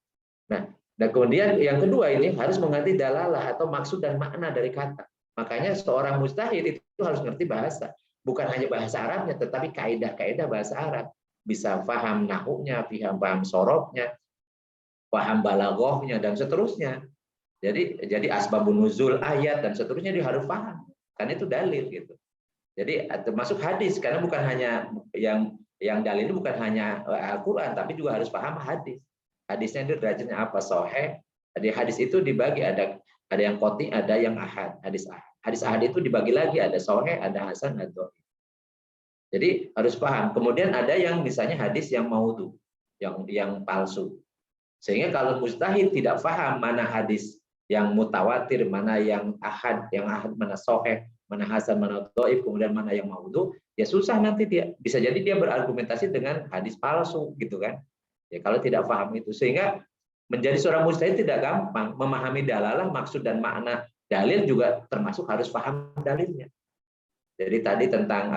Nah, dan kemudian yang kedua ini harus mengerti dalalah atau maksud dan makna dari kata. Makanya seorang mujtahid itu harus ngerti bahasa, bukan hanya bahasa Arabnya, tetapi kaidah-kaidah bahasa Arab. Bisa paham nahunya, paham sorobnya, paham balaghahnya dan seterusnya. Jadi asbabun nuzul ayat dan seterusnya dia harus paham. Karena itu dalil gitu. Jadi termasuk hadis, karena bukan hanya yang dalil itu bukan hanya Al-Qur'an, tapi juga harus paham hadis. Hadisnya itu derajatnya apa? Sahih. Jadi hadis itu dibagi, ada yang qati, ada yang ahad. Hadis ahad itu dibagi lagi, ada sahih, ada hasan, ada dhaif. Jadi harus paham. Kemudian ada yang misalnya hadis yang maudhu, yang palsu. Sehingga kalau mustahid tidak paham mana hadis yang mutawatir, mana yang ahad, mana sahih, mana hasan, mana dhaif, kemudian mana yang maudhu, ya susah nanti dia. Bisa jadi dia berargumentasi dengan hadis palsu gitu kan. Ya kalau tidak paham itu, sehingga menjadi seorang mujtahid tidak gampang. Memahami dalalah, maksud dan makna dalil juga termasuk harus paham dalilnya. Jadi tadi tentang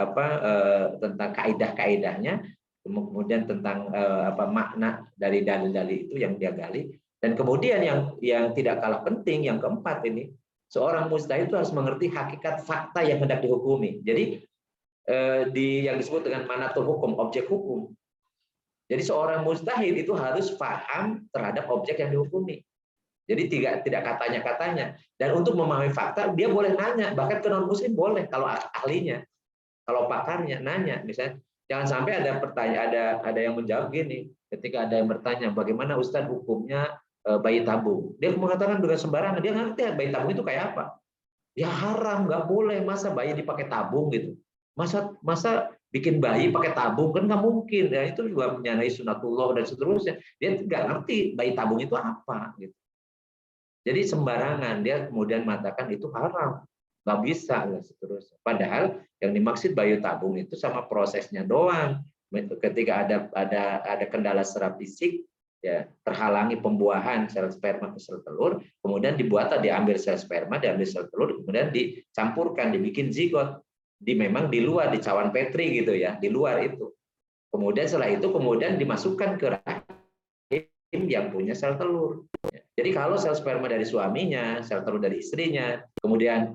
tentang kaidah-kaidahnya, kemudian tentang makna dari dalil-dalil itu yang dia gali, dan kemudian yang tidak kalah penting, yang keempat ini, seorang mujtahid itu harus mengerti hakikat fakta yang hendak dihukumi. Jadi yang disebut dengan manatul hukum, objek hukum. Jadi seorang mujtahid itu harus paham terhadap objek yang dihukumi. Jadi tidak katanya. Dan untuk memahami fakta, dia boleh nanya, bahkan ke non muslim boleh kalau ahlinya, kalau pakarnya nanya. Misalnya jangan sampai ada pertanyaan, ada yang menjawab gini, ketika ada yang bertanya bagaimana Ustadz hukumnya bayi tabung, dia mengatakan dengan sembarangan, dia ngerti bayi tabung itu kayak apa. Ya haram, nggak boleh, masa bayi dipakai tabung gitu, masa bikin bayi pakai tabung, kan nggak mungkin. Ya itu juga menyalahi sunatullah dan seterusnya. Dia nggak ngerti bayi tabung itu apa gitu. Jadi sembarangan dia kemudian mengatakan itu haram, nggak bisa dan seterusnya. Padahal yang dimaksud bayi tabung itu sama prosesnya doang. Ketika ada kendala secara fisik, ya terhalangi pembuahan sel sperma ke sel telur, kemudian diambil sel sperma, diambil sel telur, kemudian dicampurkan, dibikin zigot, memang di luar, di cawan Petri gitu ya, di luar itu. Kemudian setelah itu kemudian dimasukkan ke rahim yang punya sel telur. Jadi kalau sel sperma dari suaminya, sel telur dari istrinya, kemudian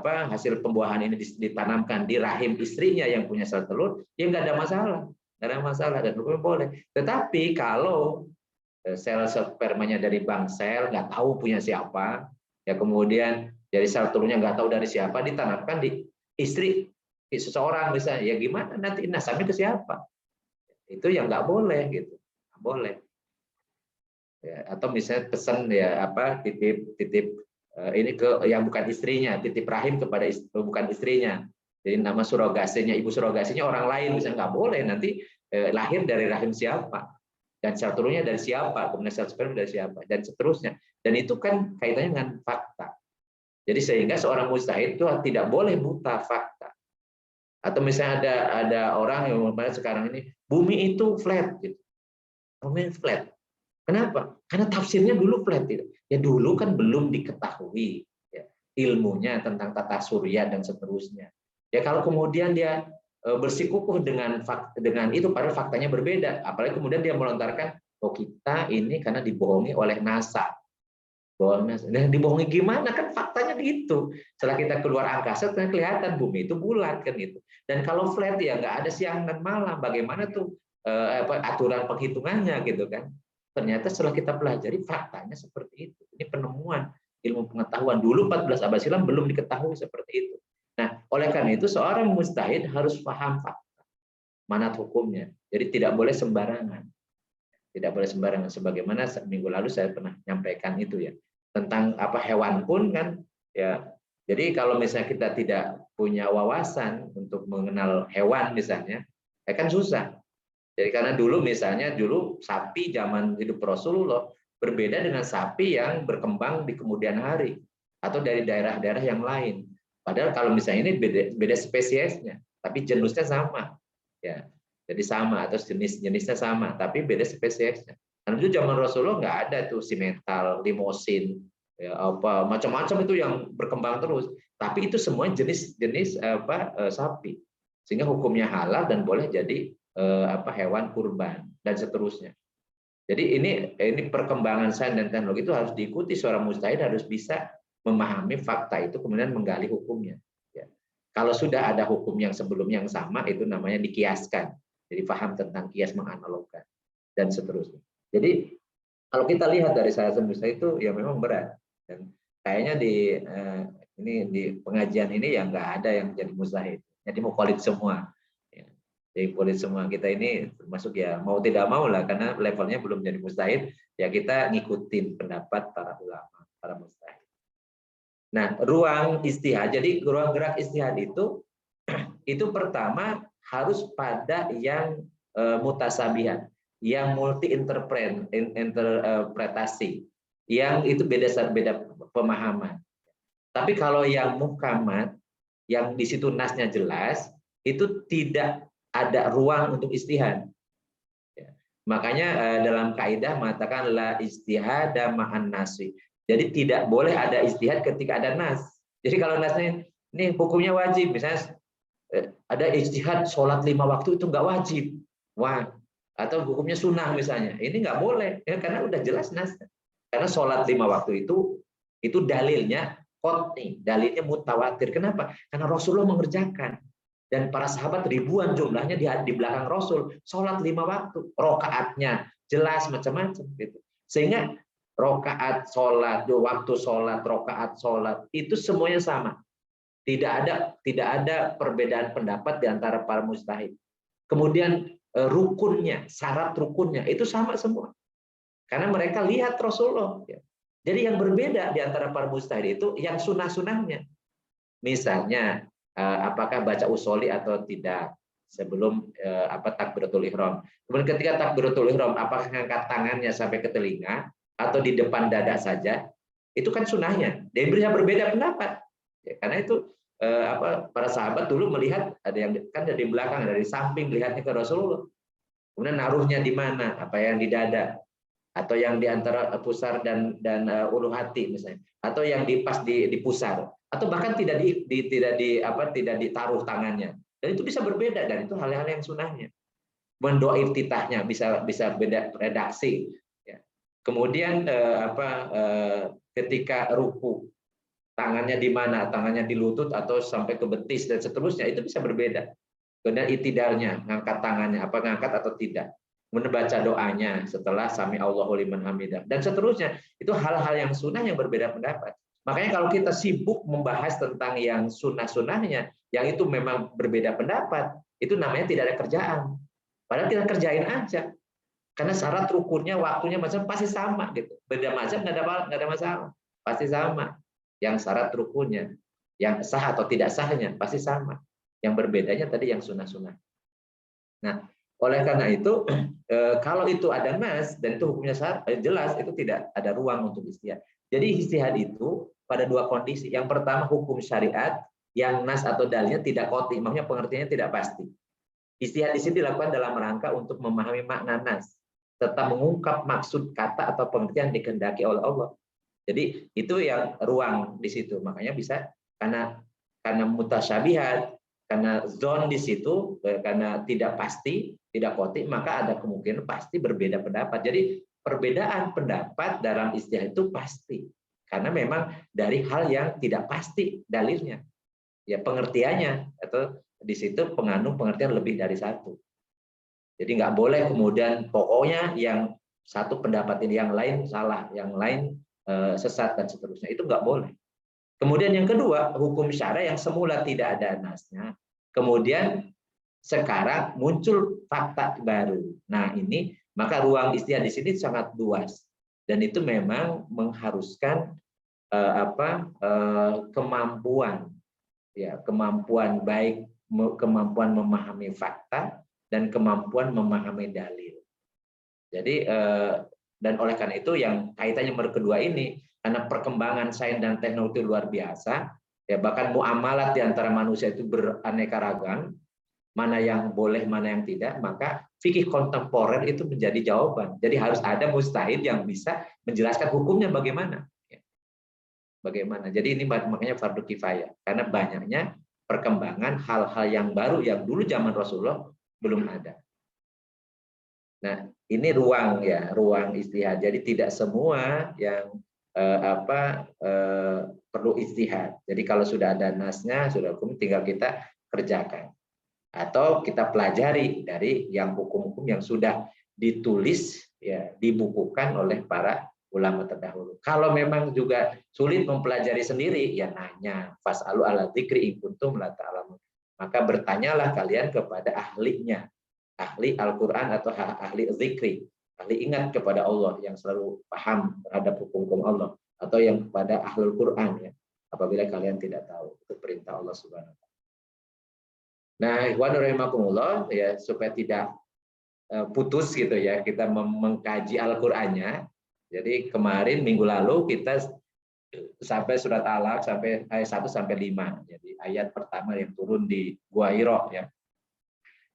hasil pembuahan ini ditanamkan di rahim istrinya yang punya sel telur, ya nggak ada masalah, dan hukumnya boleh. Tetapi kalau sel spermanya dari bank sel, nggak tahu punya siapa, ya kemudian dari sel telurnya nggak tahu dari siapa, ditanamkan di istri seseorang misalnya, ya gimana nanti nasabnya ke siapa? Itu yang nggak boleh gitu, nggak boleh. Ya, atau misalnya pesan ya titip ini ke yang bukan istrinya, titip rahim kepada bukan istrinya. Jadi nama surogasinya, ibu surogasinya orang lain, misalnya nggak boleh, nanti lahir dari rahim siapa, dan sel telurnya dari siapa, kemudian sel sperma dari siapa, dan seterusnya. Dan itu kan kaitannya dengan fakta. Jadi sehingga seorang mujtahid itu tidak boleh buta fakta. Atau misalnya ada orang yang sekarang ini bumi itu flat gitu. Bumi flat. Kenapa? Karena tafsirnya dulu flat gitu. Ya dulu kan belum diketahui ya, ilmunya tentang tata surya dan seterusnya. Ya kalau kemudian dia bersikukuh dengan itu, padahal faktanya berbeda. Apalagi kemudian dia melontarkan, oh kita ini karena dibohongi oleh NASA. Dan dibohongi gimana, kan faktanya gitu. Setelah kita keluar angkasa kan kelihatan bumi itu bulat kan gitu. Dan kalau flat ya nggak ada siang dan malam. Bagaimana tuh aturan penghitungannya gitu kan? Ternyata setelah kita pelajari faktanya seperti itu. Ini penemuan ilmu pengetahuan. Dulu 14 abad silam belum diketahui seperti itu. Nah, oleh karena itu seorang mujtahid harus paham fakta, manat hukumnya. Jadi tidak boleh sembarangan. Tidak boleh sembarangan. Sebagaimana minggu lalu saya pernah menyampaikan itu ya. Tentang hewan pun kan ya. Jadi kalau misalnya kita tidak punya wawasan untuk mengenal hewan misalnya, ya kan susah. Jadi karena dulu sapi zaman hidup Rasulullah berbeda dengan sapi yang berkembang di kemudian hari atau dari daerah-daerah yang lain. Padahal kalau misalnya ini beda spesiesnya, tapi jenisnya sama, ya. Jadi sama atau jenisnya sama, tapi beda spesiesnya. Karena itu zaman Rasulullah nggak ada tuh simental, limosin, ya, macam-macam itu yang berkembang terus. Tapi itu semua jenis sapi, sehingga hukumnya halal dan boleh jadi hewan kurban dan seterusnya. Jadi ini perkembangan sains dan teknologi itu harus diikuti. Seorang mujtahid harus bisa memahami fakta itu kemudian menggali hukumnya. Ya. Kalau sudah ada hukum yang sebelumnya yang sama, itu namanya dikiaskan. Jadi paham tentang kias, menganalogkan dan seterusnya. Jadi kalau kita lihat dari salah satu mujtahid itu ya memang berat. Dan kayaknya ini di pengajian ini yang nggak ada yang jadi mujtahid. Jadi muqallid semua. Ya. Jadi muqallid semua. Kita ini termasuk ya mau tidak mau lah, karena levelnya belum jadi mujtahid, ya kita ngikutin pendapat para ulama, para mujtahid. Nah, ruang istihad. Jadi ruang gerak istihad itu pertama harus pada yang mutasabihat, yang multi interpretasi, yang itu beda pemahaman. Tapi kalau yang muhkamat, yang di situ nasnya jelas, itu tidak ada ruang untuk istihad. Ya. Makanya dalam kaidah mengatakan la istihada ma'an nasi. Jadi tidak boleh ada istihad ketika ada nas. Jadi kalau nasnya ini hukumnya wajib, misalnya ada istihad sholat 5 waktu itu nggak wajib, wah, atau hukumnya sunnah misalnya, ini nggak boleh, ya, karena udah jelas nas. Karena sholat 5 waktu itu dalilnya qat'i, dalilnya mutawatir. Kenapa? Karena Rasulullah mengerjakan, dan para sahabat ribuan jumlahnya di belakang Rasul sholat 5 waktu, rokaatnya jelas macam-macam gitu. Sehingga rokaat sholat, waktu sholat, rokaat sholat itu semuanya sama. Tidak ada perbedaan pendapat di antara para mujtahid. Kemudian rukunnya, syarat rukunnya itu sama semua. Karena mereka lihat Rasulullah. Jadi yang berbeda di antara para mujtahid itu yang sunah-sunahnya. Misalnya apakah baca usoli atau tidak sebelum takbiratul ihram. Kemudian ketika takbiratul ihram apakah mengangkat tangannya sampai ke telinga atau di depan dada saja? Itu kan sunahnya. Dan bisa berbeda pendapat. Ya, karena itu para sahabat dulu melihat ada yang kan dari belakang, dari samping melihatnya ke Rasulullah. Kemudian naruhnya di mana? Apa yang di dada? Atau yang di antara pusar dan ulu hati misalnya, atau yang pas di pusar, atau bahkan tidak ditaruh tangannya. Dan itu bisa berbeda, dan itu hal-hal yang sunahnya. Mendoa iftitahnya bisa beda redaksi. Ya. Kemudian ketika ruku, tangannya di mana? Tangannya di lutut atau sampai ke betis dan seterusnya, itu bisa berbeda. Kemudian itidalnya, ngangkat tangannya, apa ngangkat atau tidak. Membaca doanya setelah sami Allahu liman hamidah dan seterusnya, itu hal-hal yang sunnah yang berbeda pendapat. Makanya kalau kita sibuk membahas tentang yang sunnah-sunnahnya, yang itu memang berbeda pendapat, itu namanya tidak ada kerjaan. Padahal kita kerjain aja, karena syarat rukunnya, waktunya macam pasti sama gitu. Beda macam nggak ada masalah, pasti sama. Yang syarat rukunnya, yang sah atau tidak sahnya pasti sama. Yang berbedanya tadi yang sunnah-sunnah. Nah, oleh karena itu, kalau itu ada nas dan itu hukumnya jelas, itu tidak ada ruang untuk istihad. Jadi istihad itu pada dua kondisi. Yang pertama hukum syariat, yang nas atau dalilnya tidak qat'i, maknanya pengertiannya tidak pasti. Istihad di sini dilakukan dalam rangka untuk memahami makna nas, serta mengungkap maksud kata atau pengertian dikehendaki oleh Allah. Jadi itu yang ruang di situ. Makanya bisa karena mutasyabihat, karena zon di situ, karena tidak pasti, tidak qat'i, maka ada kemungkinan pasti berbeda pendapat. Jadi perbedaan pendapat dalam istihad itu pasti, karena memang dari hal yang tidak pasti dalilnya, ya pengertiannya, atau di situ pengandung pengertian lebih dari satu. Jadi nggak boleh kemudian pokoknya yang satu pendapat ini, yang lain salah, yang lain sesat dan seterusnya, itu nggak boleh. Kemudian yang kedua, hukum syara yang semula tidak ada nasnya, kemudian sekarang muncul fakta baru. Nah ini, maka ruang istihad di sini sangat luas, dan itu memang mengharuskan kemampuan, ya kemampuan baik, kemampuan memahami fakta dan kemampuan memahami dalil. Jadi dan oleh karena itu yang kaitannya nomor kedua ini, karena perkembangan sains dan teknologi luar biasa, ya bahkan muamalat di antara manusia itu beraneka ragam, mana yang boleh, mana yang tidak, maka fikih kontemporer itu menjadi jawaban. Jadi harus ada mujtahid yang bisa menjelaskan hukumnya bagaimana. Bagaimana. Jadi ini makanya fardu kifayah, karena banyaknya perkembangan hal-hal yang baru yang dulu zaman Rasulullah belum ada. Nah, ini ruang istihad. Jadi tidak semua yang perlu istihad. Jadi kalau sudah ada nasnya, sudah hukum, tinggal kita kerjakan. Atau kita pelajari dari yang hukum-hukum yang sudah ditulis, ya dibukukan oleh para ulama terdahulu. Kalau memang juga sulit mempelajari sendiri, ya nanya, fas'alu ala dzikri in kuntum la ta'lamun. Maka bertanyalah kalian kepada ahlinya, ahli Al-Qur'an atau ahli zikri, ahli ingat kepada Allah yang selalu paham terhadap hukum-hukum Allah, atau yang kepada ahlul Qur'an ya. Apabila kalian tidak tahu, itu perintah Allah Subhanahu wa taala. Nah, ikhwan rahimakumullah ya, supaya tidak putus gitu ya, kita mengkaji Al-Qur'annya. Jadi kemarin minggu lalu kita sampai surat Al-Alaq sampai ayat 1 sampai 5. Jadi ayat pertama yang turun di Gua Hira ya.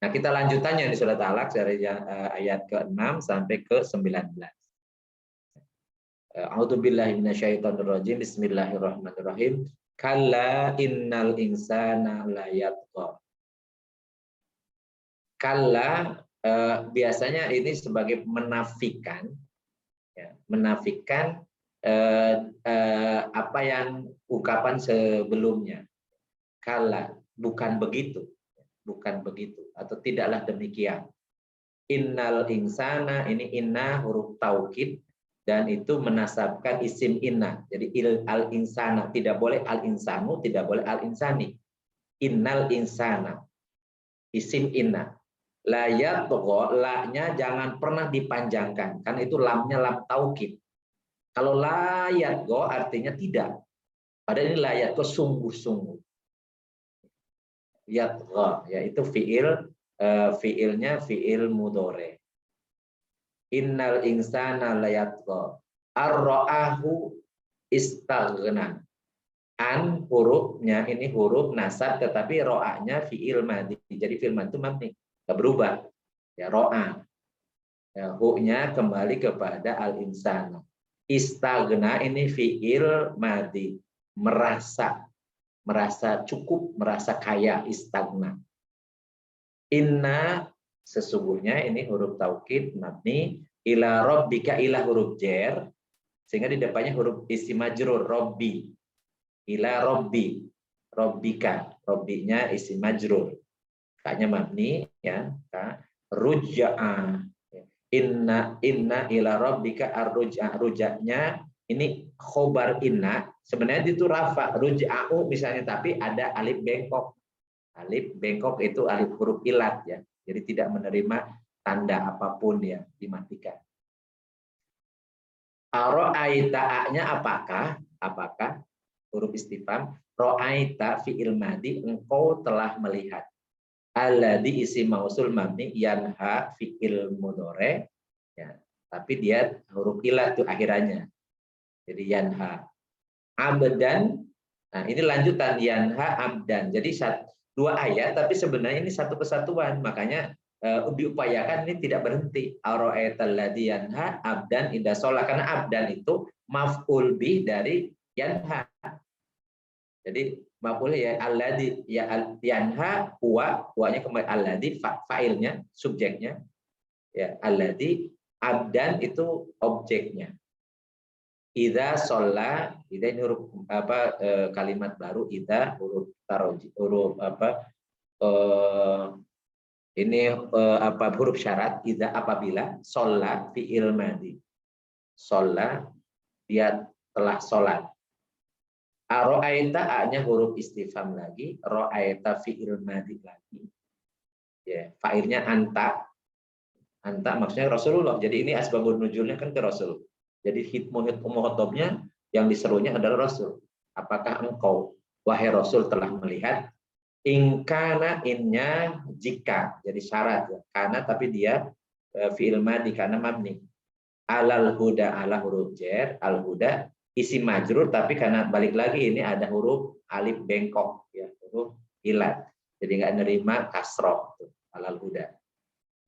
Nah, kita lanjutannya di surat Al-Alaq dari ayat ke-6 sampai ke-19. A'udzubillahi minasyaitonirrajim. Bismillahirrahmanirrahim. Kalla innal insana layatqa. Kalla biasanya ini sebagai menafikan, ya, menafikan apa yang ungkapan sebelumnya. Kalla, bukan begitu, atau tidaklah demikian. Innal insana, ini inna huruf taukid dan itu menasabkan isim inna. Jadi al insana, tidak boleh al insanu, tidak boleh al insani. Innal insana, isim inna. Layat togo, la-nya jangan pernah dipanjangkan, kan itu lamnya lam taukid. Kalau layat go artinya tidak. Padahal ini layat go sungguh-sungguh. Yat go, yaitu fiilnya fiil mudhore. Innal insana layat go. Ar-ra'ahu istaghna. An hurufnya ini huruf nasab, tetapi ro'anya fiil madi. Jadi fiil madi itu mabni. Nggak berubah ya, ro'a ya, hu-nya kembali kepada al-insana. Istaghna ini fiil madi, merasa cukup, merasa kaya, istaghna. Inna, sesungguhnya ini huruf taukid mabni, ila rabbika, ila huruf jer, sehingga di depannya huruf isim majrur, robbi, ila robbi, robbika, robbinya isim majrur. Kanya mabni ya, rujaa. Inna ila rabbika arrujaa. Rujaknya ini khobar inna, sebenarnya itu rafa, ruja'u misalnya, tapi ada alif bengkok. Alif bengkok itu alif huruf ilat ya. Jadi tidak menerima tanda apapun ya, dimatikan. Ra'aita-nya apakah huruf istifham, ra'aita fi'il madi, engkau telah melihat. Alladzi isim mausul mabni, yanha fi'il mudhore ya, tapi dia huruf ilat itu akhirannya. Jadi yanha. Abdan, nah ini lanjutan yanha abdan. Jadi dua ayat tapi sebenarnya ini satu kesatuan. Makanya diupayakan ini tidak berhenti. Ara'aital ladzi yanha abdan idza shalah, karena abdan itu maf'ul bih dari yanha. Jadi maf'ul ya alladzi ya yanha, huwanya kembali alladzi, fa'ilnya, subjeknya ya, alladzi, abdan itu objeknya. Idza shalla, idza ini huruf kalimat baru, idza huruf taroji, huruf huruf syarat, idza apabila, shalla fi'il madi. Shalla dia telah sholat. Ra'aita a-nya huruf istifham lagi, ra'aita fi'il madi lagi. Ya, fa'ilnya anta. Anta maksudnya Rasulullah. Jadi ini asbabun nuzulnya kan ke Rasul. Jadi muhotobnya yang diserunya adalah Rasul. Apakah engkau, wahai Rasul, telah melihat? Ingkana, innya jika. Jadi syarat ya. Karena tapi dia fi'il madi karena mabni. Alal huda, ala huruf jer, al huda isim majrur, tapi karena balik lagi ini ada huruf alif bengkok ya, huruf ilat, jadi nggak nerima kasroh alal huda.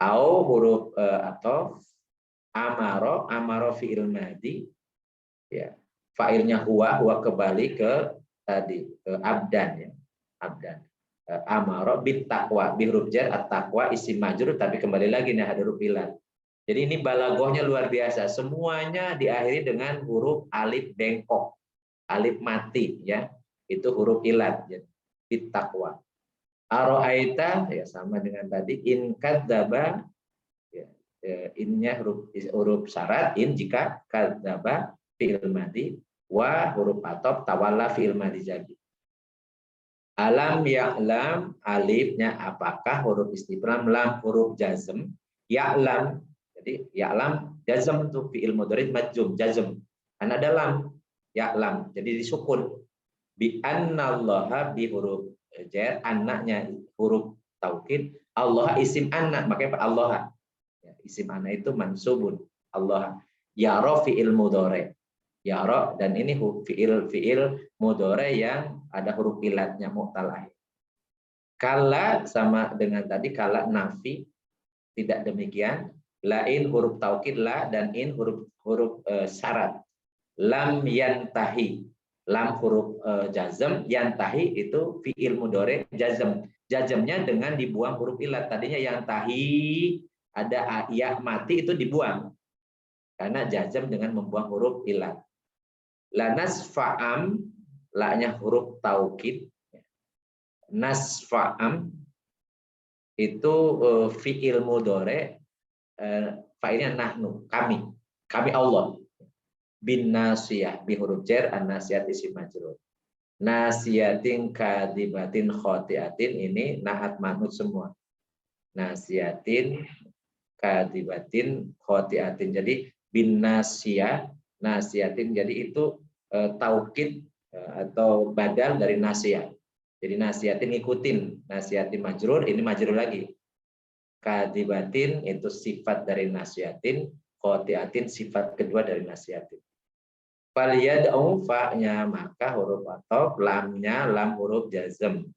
Au huruf atau amaro fi'il madi ya, fa'ilnya huwa kembali ke tadi ke abdan ya, abdan. Amaro bit taqwa, bi huruf jar at taqwa isim majrur, tapi kembali lagi nih ada huruf ilat. Jadi ini balagohnya luar biasa. Semuanya diakhiri dengan huruf alif bengkok, alif mati ya. Itu huruf ilat ya. Bittaqwa. Ara'aita ya sama dengan tadi, in kadzdzaba ya. innya huruf syarat in jika kadzaba fi'il madhi wa huruf atop tawalla fi'il madhi jadi. Alam ya'lam alifnya apakah huruf istifham, lam huruf jazm, ya'lam. Jadi ya'lam jazm itu fi'il mudhari majzum jazm. Karena ada lam ya'lam. Jadi disukun. Bi annallaha bi huruf jar, anaknya huruf taukid, Allah isim anak, makanya Allah. Ya, isim anak itu mansubun. Allah yara fi'il mudhari. Yara, dan ini fi'il mudhari yang ada huruf ilatnya mu'tal akhir. Kala sama dengan tadi, kala nafi tidak demikian. Lain huruf taukid la, dan in huruf syarat. Lam yantahi, lam huruf jazm, yantahi itu fi'il mudhari jazm. Jazmnya dengan dibuang huruf ilat. Tadinya yantahi ada ya mati itu dibuang. Karena jazm dengan membuang huruf ilat. La nasfa'am, la-nya huruf taukid. Nasfa'am itu fi'il mudhari, fa'ilnya nahnu, kami Allah. Bin nasiyah, bi huruf jar, an-nasiyat isim majrur. Nasiyatin kadibatin khotiatin, ini naat manut semua. Nasiyatin kadibatin khotiatin. Jadi bin nasiyah, nasiyatin, jadi itu taukid atau badal dari nasiyah. Jadi nasiyatin ngikutin, nasiyatin majrur, ini majrur lagi. Kadibatin itu sifat dari nasiyatin, khotiatin sifat kedua dari nasiyatin. Faliyad'u fa-nya maka huruf atop, lamnya lam huruf jazm.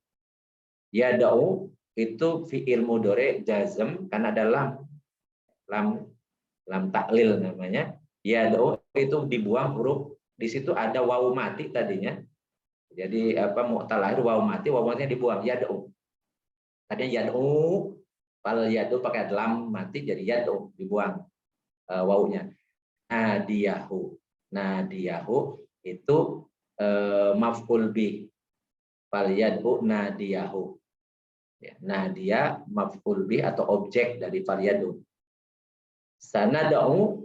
Yad'u itu fi'il mudhari jazm kan ada lam taklil namanya. Yad'u itu dibuang huruf, di situ ada wawu mati tadinya. Jadi apa mu'tal akhir wawu matinya dibuang, yad'u. Tadinya yad'u, kalau yad'u pakai lam mati jadi yad'u, dibuang wawunya. Nadiyahu itu maf'ul bih. Fal yad'u nadiyahu. Ya, nadia maf'ul bih atau objek dari fal yad'u. Sanad'u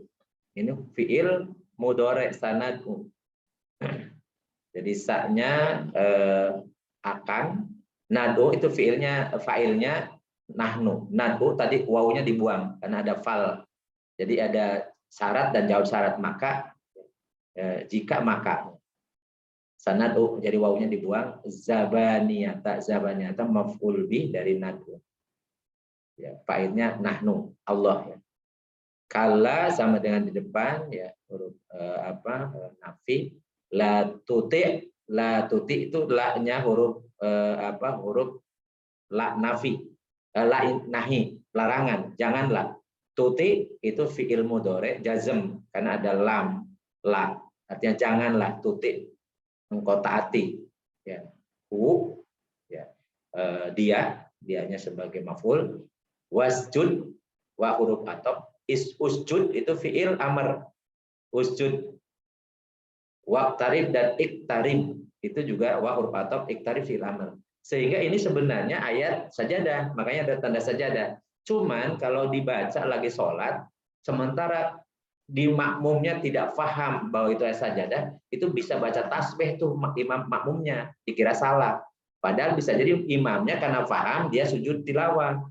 ini fi'il mudhari sanad'u. Jadi sa-nya akan, nadu itu fa'ilnya nahnu. Nadu tadi wawunya dibuang karena ada fal. Jadi ada syarat dan jawab syarat, maka jika maka. Sanadu jadi wawunya dibuang. Zabaniyata maf'ul bih dari nadu. Ya, fa'ilnya nahnu, Allah ya. Kala sama dengan di depan ya huruf nafi. La tuti itu la-nya huruf huruf la nafi, la nahi, larangan, janganlah. Tuti itu fi'il mudhari jazm karena ada lam, la, artinya janganlah. Tuti engkau taati ya. Ya, dianya sebagai maf'ul. Wasjud wa huruf atop, usjud itu fi'il amr, usjud. Waqtarib dan iktarib itu juga wa huruf atop, iktarib fi'il amr. Sehingga ini sebenarnya ayat sajadah, makanya ada tanda sajadah. Cuman kalau dibaca lagi sholat, sementara di makmumnya tidak paham bahwa itu ayat sajadah, itu bisa baca tasbih tuh imam makmumnya, dikira salah. Padahal bisa jadi imamnya karena paham dia sujud tilawah,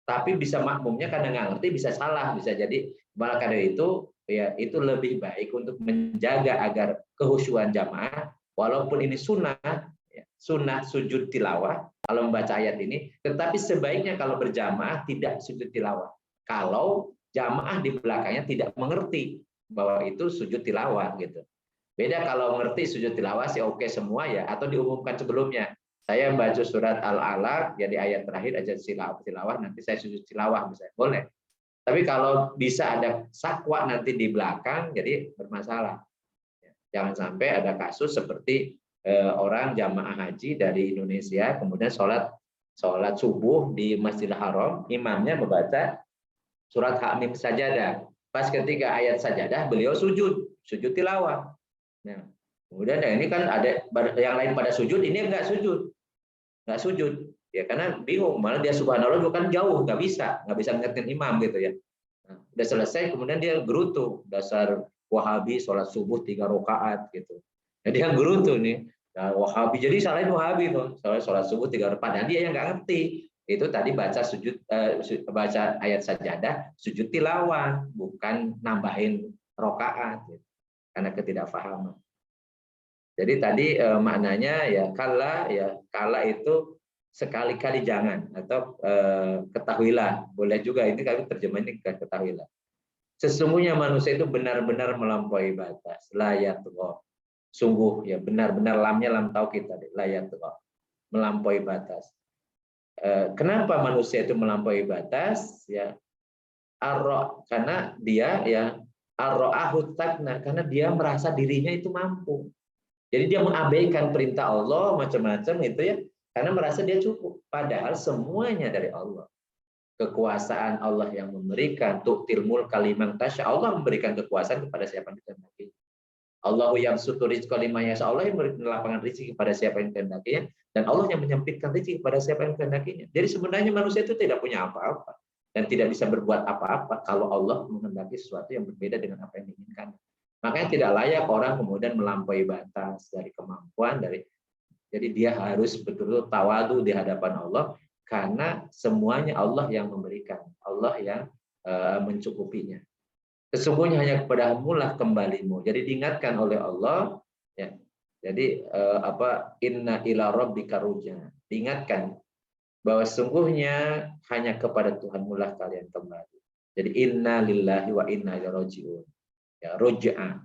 tapi bisa makmumnya karena nggak ngerti bisa salah, bisa jadi. Maka dari itu ya itu lebih baik untuk menjaga agar kehusyuan jamaah, walaupun ini sunnah sujud tilawah kalau membaca ayat ini, tetapi sebaiknya kalau berjamaah tidak sujud tilawah. Kalau jamaah di belakangnya tidak mengerti bahwa itu sujud tilawah gitu. Beda kalau mengerti sujud tilawah sih oke semua ya, atau diumumkan sebelumnya. Saya baca surat Al-Alaq jadi ayat terakhir aja tilawah, nanti saya sujud tilawah misalnya, boleh. Tapi kalau bisa ada sakwa nanti di belakang, jadi bermasalah. Jangan sampai ada kasus seperti orang jamaah haji dari Indonesia, kemudian sholat subuh di Masjidil Haram, imamnya membaca surat Hamim Sajadah. Pas ketika ayat sajadah, beliau sujud tilawah. Nah, kemudian ini kan ada yang lain pada sujud, ini nggak sujud. Ya karena bingung, malah dia subhanallah bukan jauh, nggak bisa ngingetin imam gitu ya. Nah, udah selesai kemudian dia gerutu, dasar Wahabi sholat subuh 3 rakaat gitu. Jadi dia gerutu nih. Nah, Wahabi jadi salahin Wahabi tuh. Sholat subuh 3 rakaat. Nah, dia yang nggak ngerti. Itu tadi baca baca ayat sajadah, sujud tilawah, bukan nambahin rakaat gitu. Karena ketidakfahaman. Jadi tadi maknanya ya kala itu sekali-kali jangan, atau ketahuilah, boleh juga ini kali terjemahnya ketahuilah. Sesungguhnya manusia itu benar-benar melampaui batas, layat roh. Sungguh ya benar-benar, lamnya lam taukid tadi, layat roh, melampaui batas. Kenapa manusia itu melampaui batas? Ya arro, karena dia ya arro'ahut takna, karena dia merasa dirinya itu mampu. Jadi dia mengabaikan perintah Allah macam-macam itu ya, karena merasa dia cukup. Padahal semuanya dari Allah. Kekuasaan Allah yang memberikan, tu'til mulka liman tasya, Allah memberikan kekuasaan kepada siapa yang dikehendaki. Allahu yabsutu rizqa liman yasha, Allah yang memberikan lapangan rezeki kepada siapa yang dikehendakinya, dan Allah yang menyempitkan rezeki kepada siapa yang dikehendakinya. Jadi sebenarnya manusia itu tidak punya apa-apa dan tidak bisa berbuat apa-apa kalau Allah menghendaki sesuatu yang berbeda dengan apa yang diinginkan. Makanya tidak layak orang kemudian melampaui batas dari kemampuan, jadi dia harus betul-betul tawadu di hadapan Allah, karena semuanya Allah yang memberikan, Allah yang mencukupinya. Sesungguhnya hanya kepadamu lah kembalimu. Jadi diingatkan oleh Allah, ya. Jadi inna ila rabbika ruj'a. Diingatkan bahwa sesungguhnya hanya kepada Tuhanmu lah kalian kembali. Jadi inna lillahi wa inna ilaihi raji'un. Ya, ruj'a.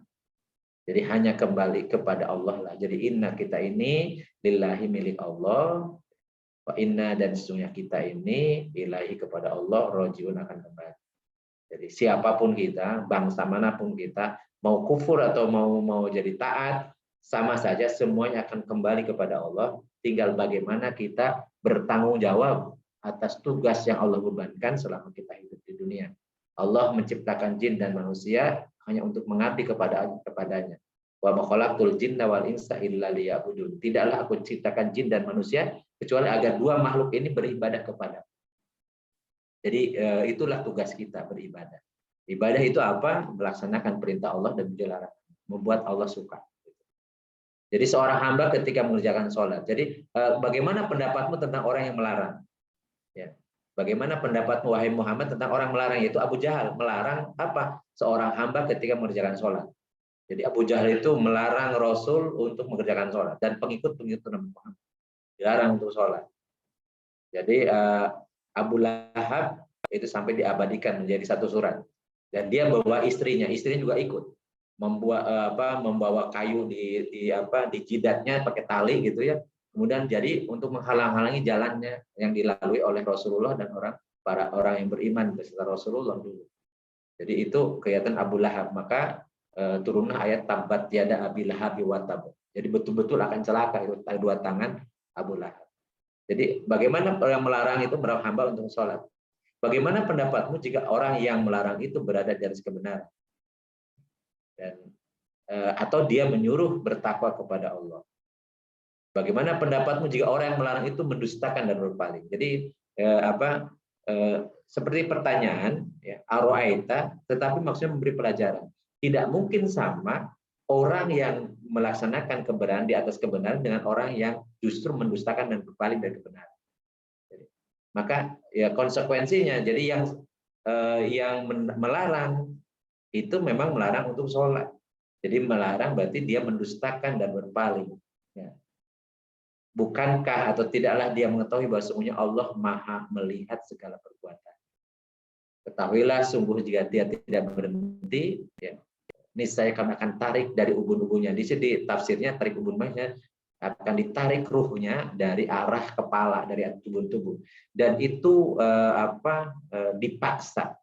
Jadi hanya kembali kepada Allah lah. Jadi inna, kita ini lillahi, milik Allah. Wa inna, dan sesungguhnya kita ini ilahi, kepada Allah, rajiun, akan kembali. Jadi siapapun kita, bangsa manapun kita, mau kufur atau mau jadi taat, sama saja semuanya akan kembali kepada Allah. Tinggal bagaimana kita bertanggung jawab atas tugas yang Allah bebankan selama kita hidup di dunia. Allah menciptakan jin dan manusia hanya untuk mengabdi kepadanya. Wa ma khalaqtul jinna wal insa illa liya'budun. Tidaklah aku ciptakan jin dan manusia kecuali agar dua makhluk ini beribadah kepada. Jadi itulah tugas kita, beribadah. Ibadah itu apa? Melaksanakan perintah Allah dan dilarang, membuat Allah suka. Jadi seorang hamba ketika mengerjakan sholat. Jadi bagaimana pendapatmu tentang orang yang melarang? Ya. Bagaimana pendapatmu wahai Muhammad tentang orang melarang? Yaitu Abu Jahal melarang apa? Seorang hamba ketika mengerjakan sholat. Jadi Abu Jahal itu melarang Rasul untuk mengerjakan sholat, dan pengikut-pengikut Nabi Muhammad dilarang untuk sholat. Jadi Abu Lahab itu sampai diabadikan menjadi satu surat, dan dia bawa istrinya juga ikut membawa kayu di jidatnya pakai tali gitu ya. Kemudian jadi untuk menghalang-halangi jalannya yang dilalui oleh Rasulullah dan para orang yang beriman beserta Rasulullah dulu. Jadi itu kelihatan Abu Lahab, maka turunlah ayat tabat yada Abi Lahab wa tab. Jadi betul-betul akan celaka itu dua tangan Abu Lahab. Jadi bagaimana orang melarang itu melarang hamba untuk sholat? Bagaimana pendapatmu jika orang yang melarang itu berada di atas kebenaran? Dan atau dia menyuruh bertakwa kepada Allah? Bagaimana pendapatmu jika orang yang melarang itu mendustakan dan berpaling? Jadi seperti pertanyaan ya, aro'aita, tetapi maksudnya memberi pelajaran. Tidak mungkin sama orang yang melaksanakan kebenaran di atas kebenaran dengan orang yang justru mendustakan dan berpaling dari kebenaran. Jadi, maka ya konsekuensinya, jadi yang melarang itu memang melarang untuk sholat. Jadi melarang berarti dia mendustakan dan berpaling. Ya. Bukankah atau tidaklah dia mengetahui bahwa sesungguhnya Allah Maha melihat segala perbuatan. Ketahuilah sungguh jika dia tidak berhenti, ya, niscaya kami akan tarik dari ubun-ubunnya. Di sini tafsirnya tarik ubun-ubunnya akan ditarik ruhnya dari arah kepala, dari tubuh-tubuh, dan itu dipaksa.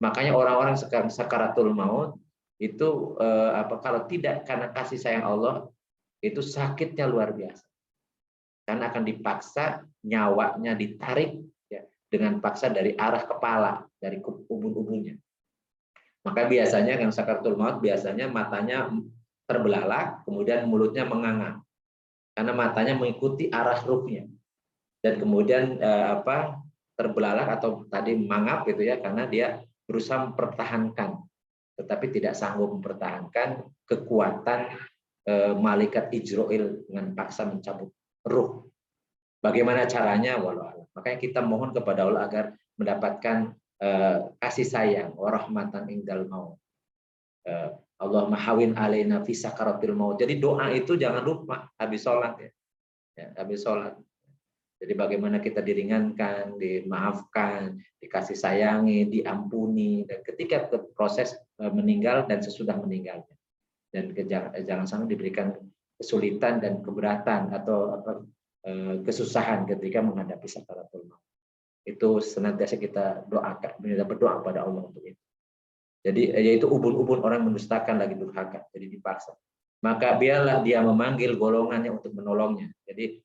Makanya orang-orang sekarang sakaratul maut itu kalau tidak karena kasih sayang Allah, itu sakitnya luar biasa. Karena akan dipaksa, nyawanya ditarik ya, dengan paksa dari arah kepala, dari ubun-ubunnya. Maka biasanya yang sakaratul maut biasanya matanya terbelalak, kemudian mulutnya menganga, karena matanya mengikuti arah ruhnya, dan kemudian terbelalak atau tadi mangap gitu ya, karena dia berusaha mempertahankan, tetapi tidak sanggup mempertahankan kekuatan malaikat Ijroil dengan paksa mencabut ruh. Bagaimana caranya? Walau alam. Makanya kita mohon kepada Allah agar mendapatkan kasih sayang, warahmatan indal maut. Allahumma hawin alaina fi sakaratil maut. Jadi doa itu jangan lupa habis sholat ya, habis sholat. Jadi bagaimana kita diringankan, dimaafkan, dikasih sayangi, diampuni, dan ketika ke proses meninggal dan sesudah meninggalnya. Dan jangan sampai diberikan kesulitan dan keberatan atau kesusahan ketika menghadapi sakaratul maut. Itu senantiasa kita doakan, berdoa pada Allah untuk itu. Jadi yaitu ubun-ubun orang mendustakan lagi durhaka, jadi dipaksa. Maka biarlah dia memanggil golongannya untuk menolongnya. Jadi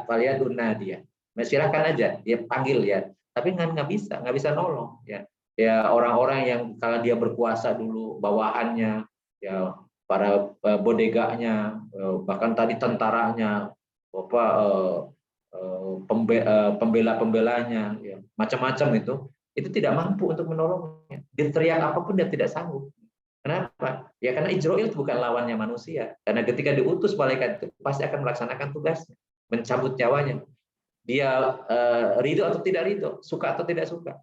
faliyadunna dia. Silakan aja dia panggil ya, tapi nggak bisa nolong ya. Ya orang-orang yang kalau dia berkuasa dulu bawahannya ya, para bodeganya, bahkan tadi tentaranya, pembela-pembelanya, ya, macam-macam itu tidak mampu untuk menolongnya. Dia teriak apapun dia tidak sanggup. Kenapa? Ya karena Ijroil itu bukan lawannya manusia. Karena ketika diutus malaikat itu pasti akan melaksanakan tugasnya, mencabut nyawanya. Dia ridho atau tidak ridho, suka atau tidak suka.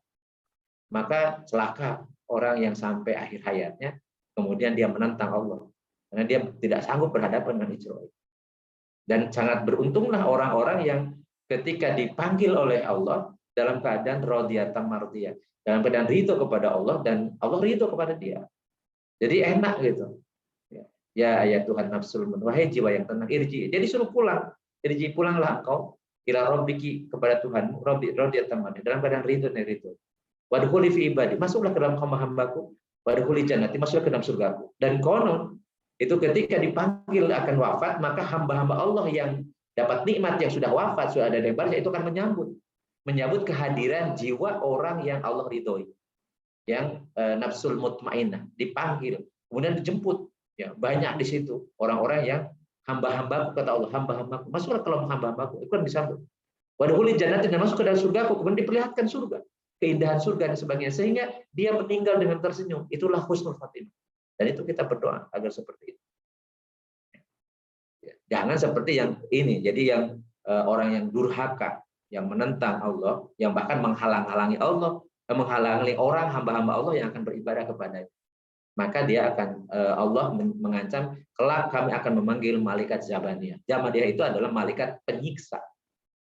Maka celaka orang yang sampai akhir hayatnya, kemudian dia menentang Allah. Karena dia tidak sanggup berhadapan dengan Ijroil. Dan sangat beruntunglah orang-orang yang ketika dipanggil oleh Allah dalam keadaan radiyatan mardiyah, dalam keadaan ridho kepada Allah dan Allah ridho kepada dia. Jadi enak gitu. Ya ayat Tuhan nafsul wahai jiwa yang tenang, irji. Jadi suruh pulang. Irji, pulanglah engkau ila rabbiki, kepada Tuhanmu, radiyatan mardiyah, dalam keadaan ridho dan ridho. Wadkhuli fi ibadi, masuklah ke dalam hamba-hambaku. Wadkhuli jannati, masuklah ke dalam surgaku. Dan konon itu ketika dipanggil akan wafat, maka hamba-hamba Allah yang dapat nikmat yang sudah wafat, sudah ada di barzah, itu akan menyambut kehadiran jiwa orang yang Allah ridhoi, yang nafsul mutmainnah, dipanggil, kemudian dijemput. Ya, banyak di situ orang-orang yang hamba-hambaku, kata Allah, hamba-hambaku, masuklah ke dalam hamba-hambaku, itu kan disambut. Wadkhuli jannati, dan masuk ke dalam surgaku, kemudian diperlihatkan surga, keindahan surga dan sebagainya, sehingga dia meninggal dengan tersenyum. Itulah husnul khatimah. Dan itu kita berdoa agar seperti itu. Jangan seperti yang ini. Jadi yang orang yang durhaka, yang menentang Allah, yang bahkan menghalang-halangi Allah, menghalangi orang hamba-hamba Allah yang akan beribadah kepadanya. Maka dia akan Allah mengancam, kelak kami akan memanggil malaikat Zabaniyah. Zabaniyah itu adalah malaikat penyiksa.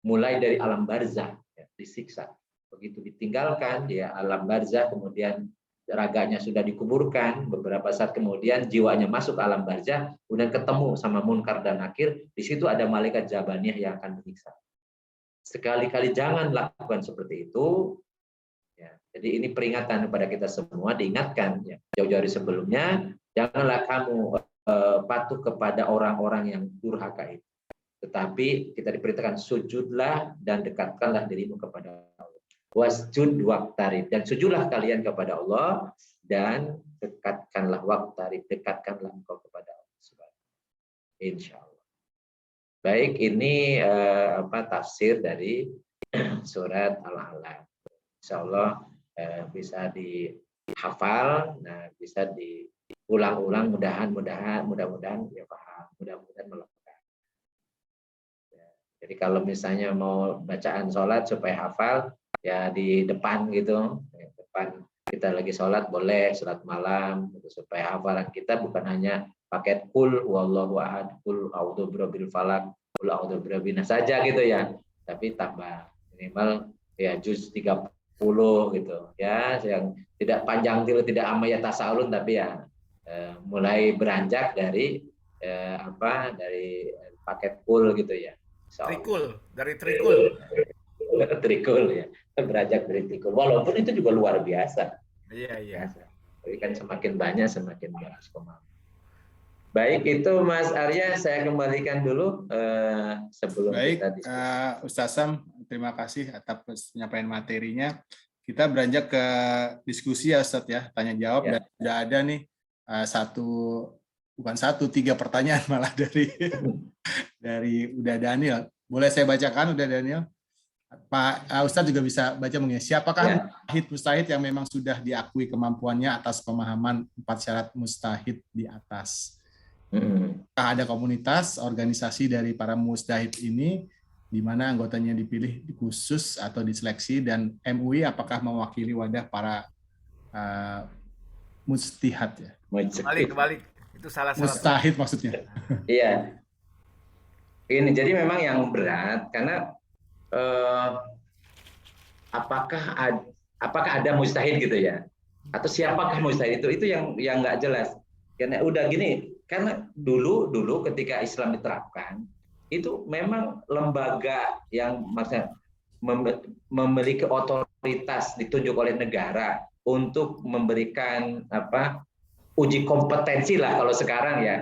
Mulai dari alam barzah ya, disiksa. Begitu ditinggalkan dia alam barzah, kemudian raganya sudah dikuburkan, beberapa saat kemudian jiwanya masuk alam barzah, kemudian ketemu sama Munkar dan Nakir, di situ ada malaikat Zabaniyah yang akan menyiksa. Sekali-kali jangan lakukan seperti itu. Ya, jadi ini peringatan kepada kita semua, diingatkan ya, jauh-jauh hari sebelumnya, janganlah kamu patuh kepada orang-orang yang durhaka itu. Tetapi kita diperintahkan sujudlah dan dekatkanlah dirimu kepada Allah. Wasjud waqtarib, dan sujudlah kalian kepada Allah dan dekatkanlah waqtarib, dekatkanlah engkau kepada Allah Subhanahu. Insyaallah. Baik, ini tafsir dari surat Al-Alaq. Insyaallah bisa dihafal, nah bisa diulang-ulang, mudah-mudahan ya paham, mudah-mudahan melekat. Jadi kalau misalnya mau bacaan sholat supaya hafal, ya di depan gitu, depan kita lagi sholat boleh sholat malam gitu, supaya hafalan kita bukan hanya paket kul wallahu ahad, kul a'udzu birabbil falaq, kul a'udzu birabbin nas saja gitu ya, tapi tambah minimal ya juz 30 gitu ya, yang tidak panjang tidak amayat tasaulun, tapi ya mulai beranjak dari dari paket kul gitu ya. Trikul, dari trikul. Trikul ya, beranjak dari trikul. Walaupun itu juga luar biasa. Iya. Tapi kan semakin banyak semakin bagus pemahaman. Baik, itu Mas Arya, saya kembalikan dulu sebelum kita diskusi. Ustaz Sam, terima kasih atas penyampaian materinya. Kita beranjak ke diskusi ya Ustaz ya, tanya jawab, dan sudah ada nih tiga pertanyaan malah dari Uda Daniel. Boleh saya bacakan Uda Daniel? Pak Ustadz juga bisa baca mungkin siapakah Ya. mustahid yang memang sudah diakui kemampuannya atas pemahaman 4 syarat mustahid di atas. Apakah ada komunitas, organisasi dari para mustahid ini di mana anggotanya dipilih khusus atau diseleksi, dan MUI apakah mewakili wadah para mustihad ya? Kebalik. Itu salah. Mustahid maksudnya. Iya. Ini jadi memang yang berat karena apakah ada mustahid gitu ya? Atau siapakah mustahid itu yang nggak jelas. Karena udah gini, karena dulu ketika Islam diterapkan itu memang lembaga yang maksudnya memiliki otoritas ditunjuk oleh negara untuk memberikan uji kompetensi lah kalau sekarang ya,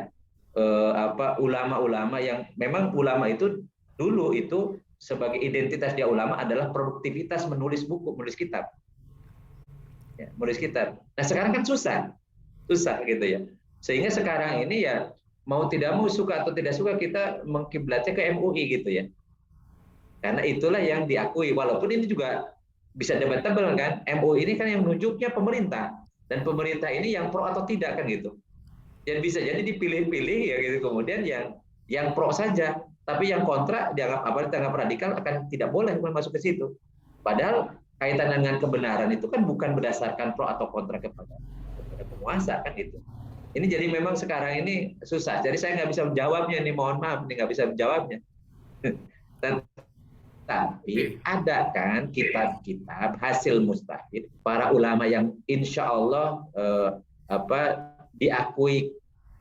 ulama-ulama yang memang ulama itu dulu itu sebagai identitas dia ulama adalah produktivitas menulis buku, menulis kitab. Ya, menulis kitab. Nah, sekarang kan susah gitu ya. Sehingga sekarang ini ya mau tidak mau, suka atau tidak suka, kita mengkiblatnya ke MUI gitu ya. Karena itulah yang diakui, walaupun ini juga bisa debatable kan. MUI ini kan yang menunjuknya pemerintah, dan pemerintah ini yang pro atau tidak kan gitu. Dan bisa jadi dipilih-pilih ya gitu, kemudian yang pro saja, tapi yang kontra dianggap radikal akan tidak boleh masuk ke situ. Padahal kaitan dengan kebenaran itu kan bukan berdasarkan pro atau kontra kepada penguasa kan itu. Ini jadi memang sekarang ini susah. Jadi saya nggak bisa menjawabnya nih, mohon maaf nih, nggak bisa menjawabnya. Tapi ada kan kitab-kitab hasil mustahid para ulama yang insya Allah diakui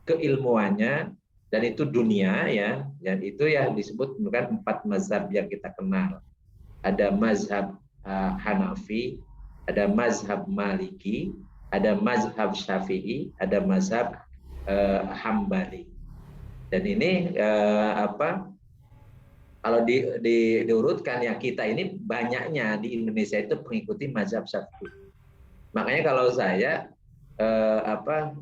keilmuannya, dan itu dunia ya, dan itu ya disebut bukan 4 mazhab yang kita kenal. Ada mazhab Hanafi, ada mazhab Maliki, ada mazhab Syafi'i, ada mazhab Hambali. Dan ini kalau diurutkan ya, kita ini banyaknya di Indonesia itu mengikuti mazhab Syafi'i. Makanya kalau saya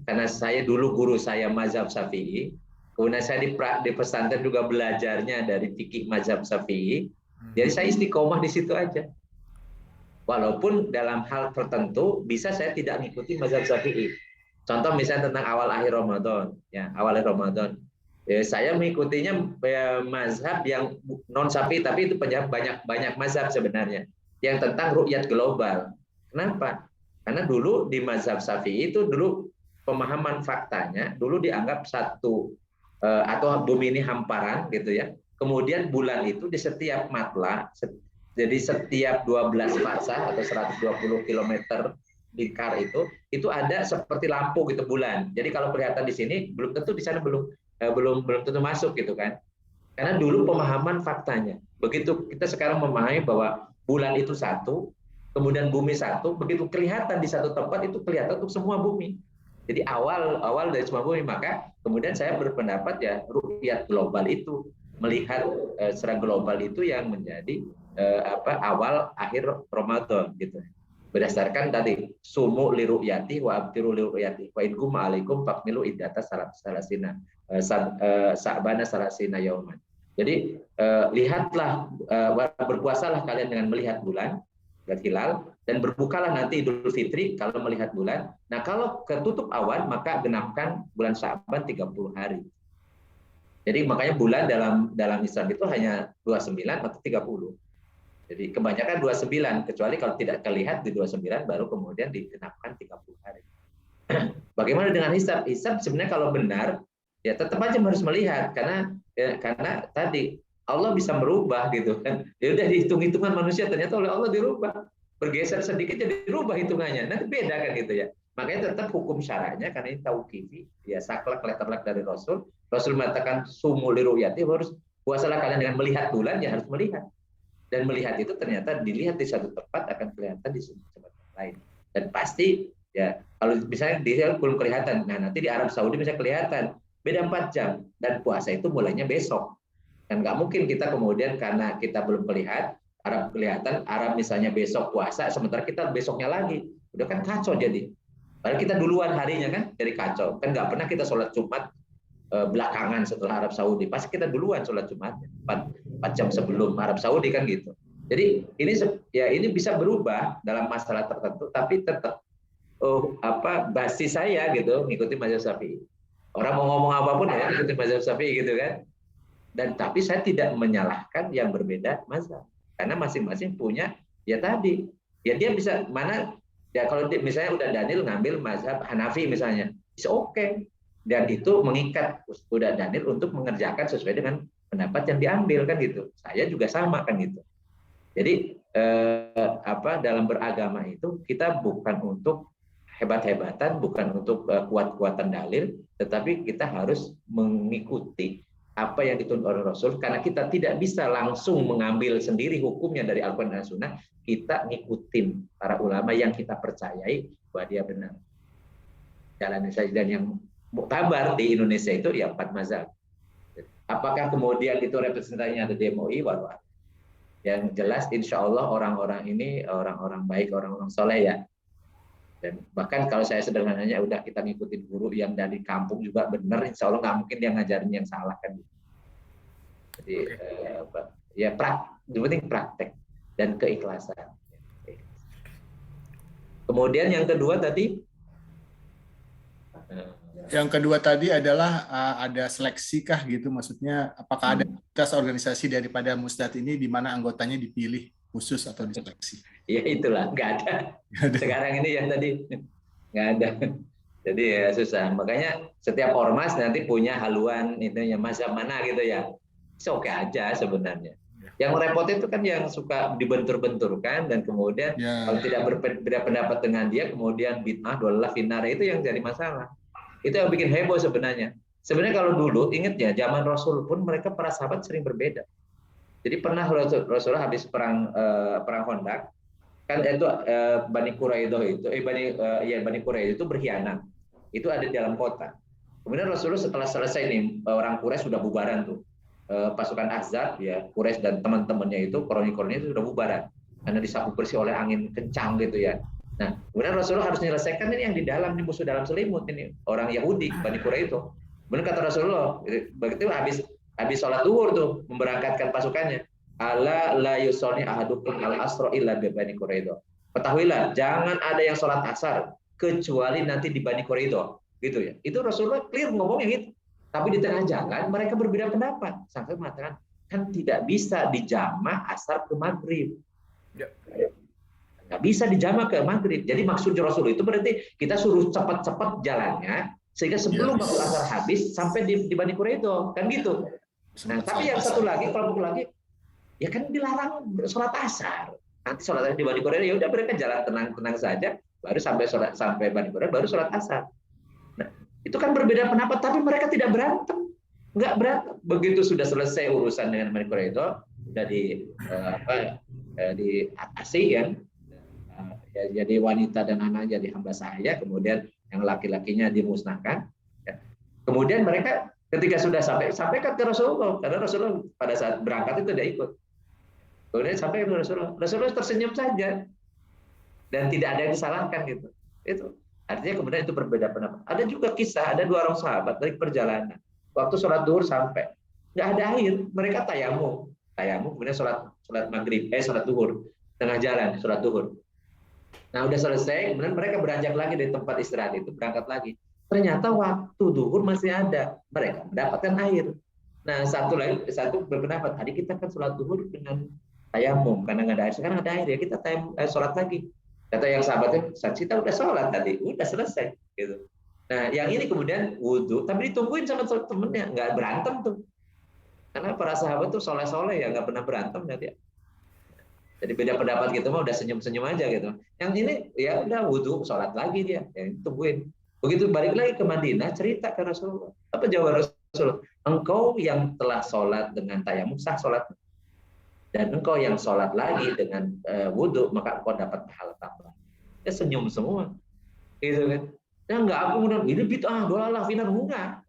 karena saya dulu guru saya mazhab Syafi'i, kemudian saya di pesantren juga belajarnya dari fikih mazhab Syafi'i, jadi saya istiqomah di situ aja. Walaupun dalam hal tertentu bisa saya tidak mengikuti mazhab Syafi'i. Contoh misalnya tentang awal akhir Ramadan, ya awal akhir Ramadan, saya mengikutinya mazhab yang non Syafi'i, tapi itu banyak mazhab sebenarnya yang tentang ru'yat global. Kenapa? Karena dulu di mazhab Syafi'i itu dulu pemahaman faktanya dulu dianggap satu atau bumi ini hamparan gitu ya. Kemudian bulan itu di setiap matla, jadi setiap 12 farsah atau 120 km lingkar itu ada seperti lampu gitu bulan. Jadi kalau kelihatan di sini belum tentu di sana belum tentu masuk gitu kan. Karena dulu pemahaman faktanya. Begitu kita sekarang memahami bahwa bulan itu satu, kemudian bumi satu, begitu kelihatan di satu tempat itu kelihatan untuk semua bumi. Jadi awal dari semua bumi, maka kemudian saya berpendapat ya ru'yat global itu, melihat secara global itu yang menjadi awal akhir Ramadan gitu. Berdasarkan tadi sumu li ru'yati wa abtiru li ru'yati wa in gumma alaikum faqmilu iddata salasina sa'bana salasina yauman. Jadi lihatlah, berpuasalah kalian dengan melihat bulan hilal, dan berbukalah nanti Idul Fitri kalau melihat bulan. Nah, kalau ketutup awan maka genapkan bulan Sya'ban 30 hari. Jadi makanya bulan dalam Islam itu hanya 29 atau 30. Jadi kebanyakan 29, kecuali kalau tidak terlihat di 29 baru kemudian digenapkan 30 hari. Bagaimana dengan hisab? Hisab sebenarnya kalau benar ya tetap aja harus melihat, karena tadi Allah bisa merubah gitu kan. Ya udah dihitung-hitungan manusia ternyata oleh Allah dirubah. Bergeser sedikit jadi dirubah hitungannya. Nanti beda kan gitu ya. Makanya tetap hukum syara'nya karena ini tauqifi, ya saklek letterlek dari Rasul. Rasul mengatakan sumu li ru'yati, harus puasalah kalian dengan melihat bulan, ya harus melihat. Dan melihat itu ternyata dilihat di satu tempat akan kelihatan di tempat lain. Dan pasti ya kalau misalnya di Israel belum kelihatan, nah nanti di Arab Saudi bisa kelihatan. Beda 4 jam, dan puasa itu mulainya besok. Dan nggak mungkin kita kemudian karena kita belum melihat, Arab kelihatan, Arab misalnya besok puasa, sementara kita besoknya lagi. Udah kan kacau jadi. Padahal kita duluan harinya kan, jadi kacau. Kan nggak pernah kita sholat Jumat belakangan setelah Arab Saudi. Pasti kita duluan sholat Jumatnya, 4 jam sebelum Arab Saudi kan gitu. Jadi ini bisa berubah dalam masalah tertentu, tapi tetap basis saya gitu ngikuti mazhab Syafi'i. Orang mau ngomong apapun ya ngikuti mazhab Syafi'i gitu kan. Dan tapi saya tidak menyalahkan yang berbeda mazhab, karena masing-masing punya ya tadi. Ya dia bisa mana ya kalau misalnya udah Daniel ngambil mazhab Hanafi misalnya, it's okay. Dan itu mengikat udah Daniel untuk mengerjakan sesuai dengan pendapat yang diambil kan gitu. Saya juga sama kan gitu. Jadi dalam beragama itu kita bukan untuk hebat-hebatan, bukan untuk kuat-kuatan dalil, tetapi kita harus mengikuti apa yang dituntut oleh Rasul, karena kita tidak bisa langsung mengambil sendiri hukumnya dari Al-Quran dan Sunnah. Kita ngikutin para ulama yang kita percayai bahwa dia benar. Jalannya saja. Dan yang muktabar di Indonesia itu ya 4 mazhab. Apakah kemudian itu representasinya ada di MUI? Waduh. Yang jelas insya Allah orang-orang ini orang-orang baik, orang-orang soleh ya. Dan bahkan kalau saya sederhananya udah kita ngikutin guru yang dari kampung juga benar, insya Allah nggak mungkin dia ngajarin yang salah kan. Jadi yang penting praktek dan keikhlasan. Kemudian yang kedua tadi adalah ada seleksi kah gitu, maksudnya apakah ada aktivitas organisasi daripada Musdat ini di mana anggotanya dipilih khusus atau diseleksi? Ya itulah, nggak ada. Sekarang ini yang tadi nggak ada. Jadi ya susah. Makanya setiap ormas nanti punya haluan itu ya mazhab mana gitu ya. Oke aja sebenarnya. Yang repot itu kan yang suka dibentur-benturkan dan kemudian kalau tidak berbeda pendapat dengan dia kemudian bid'ah, dolalah, finar itu yang jadi masalah. Itu yang bikin heboh sebenarnya. Sebenarnya kalau dulu ingat ya zaman Rasul pun mereka para sahabat sering berbeda. Jadi pernah Rasulullah habis perang Khandaq kan itu Bani Quraidah itu Bani Quraidah itu berkhianat. Itu ada di dalam kota. Kemudian Rasulullah setelah selesai nih orang Quraisy sudah bubaran tuh. Pasukan Ahzab ya Quraisy dan teman-temannya itu koroni-koroni itu sudah bubaran karena disapu bersih oleh angin kencang gitu ya. Nah, kemudian Rasulullah harus menyelesaikan ini yang di dalam, ini musuh dalam selimut ini orang Yahudi Bani Quraidah itu. Kemudian kata Rasulullah, begitu habis sholat zuhur tuh memberangkatkan pasukannya. Ala la yusolli ahadukum al-asra illa bi Bani Quraidah. Ketahuilah, jangan ada yang sholat asar kecuali nanti di Bani Quraidah, gitu ya. Itu Rasulullah clear ngomongnya gitu. Tapi di tengah jalan mereka berbeda pendapat. Sampai mengatakan kan tidak bisa dijamak asar ke maghrib. Ya. Nggak bisa dijamak ke maghrib. Jadi maksudnya Rasul itu berarti kita suruh cepat-cepat jalannya sehingga sebelum waktu asar habis sampai di Bani Quraidah kan gitu. Nah tapi yang satu lagi kelompok lagi ya kan dilarang sholat asar. Nanti sholat di Bani Quraidah ya udah mereka jalan tenang-tenang saja baru sampai Bani Quraidah baru sholat asar. Nah itu kan berbeda pendapat tapi mereka tidak berantem. Nggak berantem. Begitu sudah selesai urusan dengan Bani Quraidah sudah diatasi ya. Ya, jadi wanita dan anak jadi hamba saya, kemudian yang laki-lakinya dimusnahkan. Ya. Kemudian mereka ketika sudah sampaikan ke Rasulullah, karena Rasulullah pada saat berangkat itu tidak ikut. Kemudian sampai ke Rasulullah tersenyum saja dan tidak ada yang disalahkan gitu. Itu artinya kemudian itu berbeda pendapat. Ada juga kisah ada 2 orang sahabat dari perjalanan. Waktu sholat zuhur sampai nggak ada air, mereka tayamum kemudian sholat maghrib, sholat zuhur tengah jalan sholat zuhur. Nah udah selesai, kemudian mereka beranjak lagi dari tempat istirahat itu, berangkat lagi. Ternyata waktu zuhur masih ada, mereka mendapatkan air. Nah satu berpendapat, tadi kita kan sholat zuhur dengan tayamum, karena nggak ada air, sekarang ada air ya kita sholat lagi. Kata yang sahabatnya, kita udah sholat tadi, udah selesai. Gitu. Nah yang ini kemudian wudhu, tapi ditungguin sama temennya, nggak berantem tuh. Karena para sahabat tuh soleh-soleh ya, nggak pernah berantem nanti. Jadi beda pendapat gitu mah udah senyum-senyum aja gitu. Yang ini ya udah wudhu, sholat lagi dia, ya, tungguin. Begitu balik lagi ke Madinah, cerita ke Rasulullah. Apa jawaban Rasulullah? Engkau yang telah sholat dengan tayamum sah sholat, dan engkau yang sholat lagi dengan wudhu maka engkau dapat pahala tambah. Ya senyum semua, gitu kan? Ya enggak aku mudah ini bid'ah, dolalah, finar enggak.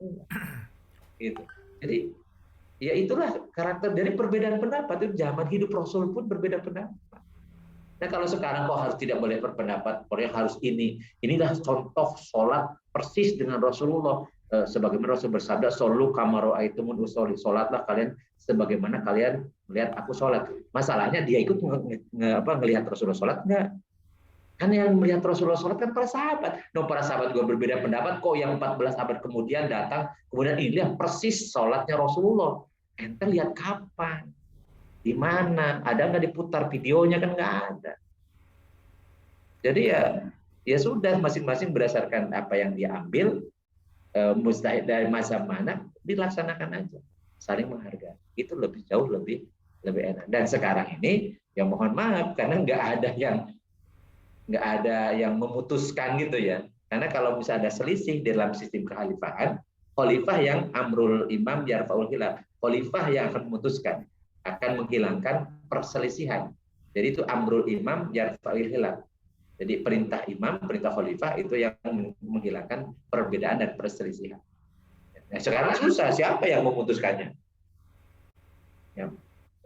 Gitu. Jadi ya itulah karakter dari perbedaan pendapat. Itu zaman hidup Rasul pun berbeda pendapat. Nah kalau sekarang kok harus tidak boleh berpendapat, pokoknya harus ini. Inilah contoh sholat persis dengan Rasulullah. sebagaimana Rasul bersabda, "Shollu kama ra'aitumuni usolli." Salatlah kalian sebagaimana kalian melihat aku sholat. Masalahnya dia ikut ngelihat Rasulullah sholat enggak? Kan yang melihat Rasulullah sholat kan para sahabat. Para sahabat juga berbeda pendapat. Kok yang 14 abad kemudian datang, kemudian ini lihat persis sholatnya Rasulullah. Ente lihat kapan? Di mana? Ada nggak diputar videonya? Kan nggak ada. Jadi ya sudah, masing-masing berdasarkan apa yang dia ambil, mustahil dari mazhab mana dilaksanakan aja, saling menghargai. Itu lebih jauh lebih enak. Dan sekarang ini ya mohon maaf karena nggak ada yang memutuskan gitu ya. Karena kalau misalnya ada selisih dalam sistem kekhalifahan, khalifah yang amrul imam yarfaul khilaf, khalifah yang akan memutuskan, akan menghilangkan perselisihan. Jadi itu amrul imam yarfaul khilaf. Jadi perintah imam, perintah khalifah itu yang menghilangkan perbedaan dan perselisihan. Nah, sekarang susah, siapa yang memutuskannya? Ya,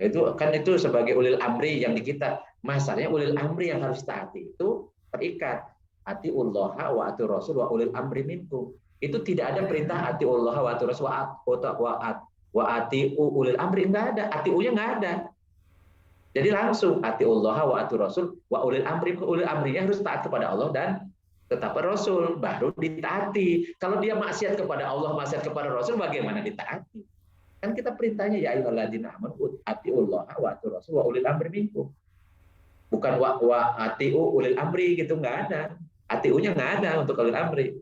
itu sebagai ulil amri yang di kita. Masalahnya ulil amri yang harus taati itu terikat. Atiullaha wa atiur rasul wa ulil amri minkum. Itu tidak ada perintah atiullaha wa atiur rasul wa atiu ulil amri, enggak ada. Atiunya enggak ada. Jadi langsung atiullaha wa atiur rasul wa ulil amri, ulil amrinya harus taat kepada Allah dan tetap Rasul, baru ditaati. Kalau dia maksiat kepada Allah, maksiat kepada Rasul, bagaimana ditaati? Kan kita perintahnya ya ayyuhalladzina amanu atiullaha wa atiur rasul wa ulil amri minkum. Bukan wa atiu ulil amri gitu, nggak ada. Atiunya nggak ada untuk ulil amri.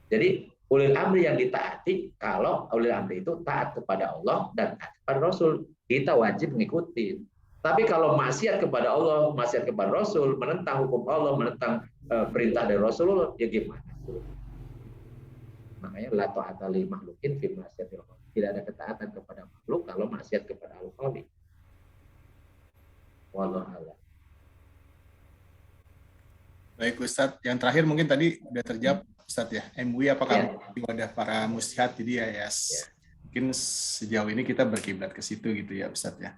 Jadi ulil amri yang ditaati kalau ulil amri itu taat kepada Allah dan taat kepada Rasul. Kita wajib mengikuti. Tapi kalau maksiat kepada Allah, maksiat kepada Rasul, menentang hukum Allah, menentang perintah dari Rasulullah, ya gimana? Makanya la ta'ata li makhluqin fi ma'siyatil khaliq. Tidak ada ketaatan kepada makhluk kalau maksiat kepada al-khaliq. Wallahu a'lam. Baik Ustadz, yang terakhir mungkin tadi udah terjawab Ustadz ya. MUI apakah di wadah para muslihat, jadi ya mungkin sejauh ini kita berkiblat ke situ gitu ya Ustadz ya.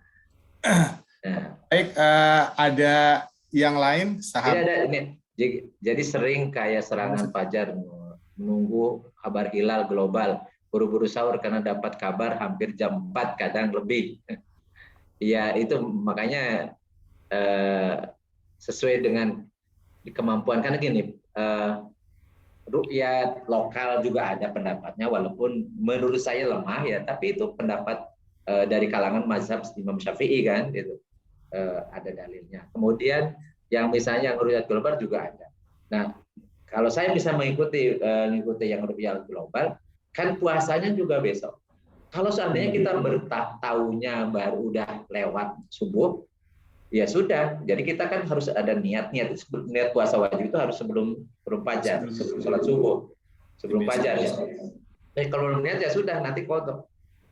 Baik, ada yang lain sahabat? Tidak ada ini. Jadi sering kayak serangan fajar, menunggu kabar hilal global, buru-buru sahur karena dapat kabar hampir jam 4 kadang lebih. Ya itu makanya sesuai dengan kemampuan, karena gini, rukyat lokal juga ada pendapatnya, walaupun menurut saya lemah ya, tapi itu pendapat dari kalangan mazhab Imam Syafi'i kan, gitu. Ada dalilnya. Kemudian yang misalnya yang rukyat global juga ada. Nah, kalau saya bisa mengikuti yang rukyat global, kan puasanya juga besok. Kalau seandainya kita tahunya baru udah lewat subuh, ya sudah. Jadi kita kan harus ada niat puasa wajib itu harus sebelum fajar, sebelum sholat subuh, sebelum fajar ya. Kalau niat ya sudah, nanti kodok.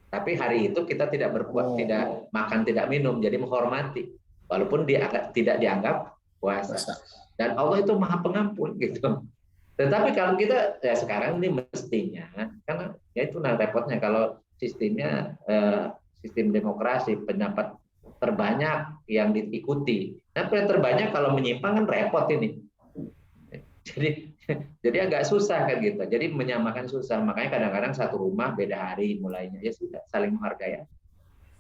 Tapi hari itu kita tidak berpuasa, tidak makan, tidak minum, jadi menghormati, walaupun tidak dianggap puasa. Dan Allah itu Maha Pengampun gitu. Tetapi kalau kita ya sekarang ini mestinya, karena ya itu repotnya kalau sistemnya sistem demokrasi, pendapat terbanyak yang diikuti. Nah, terbanyak kalau menyimpang kan repot ini. Jadi agak susah kan gitu. Jadi menyamakan susah. Makanya kadang-kadang satu rumah beda hari mulainya. Ya sudah, saling menghargai.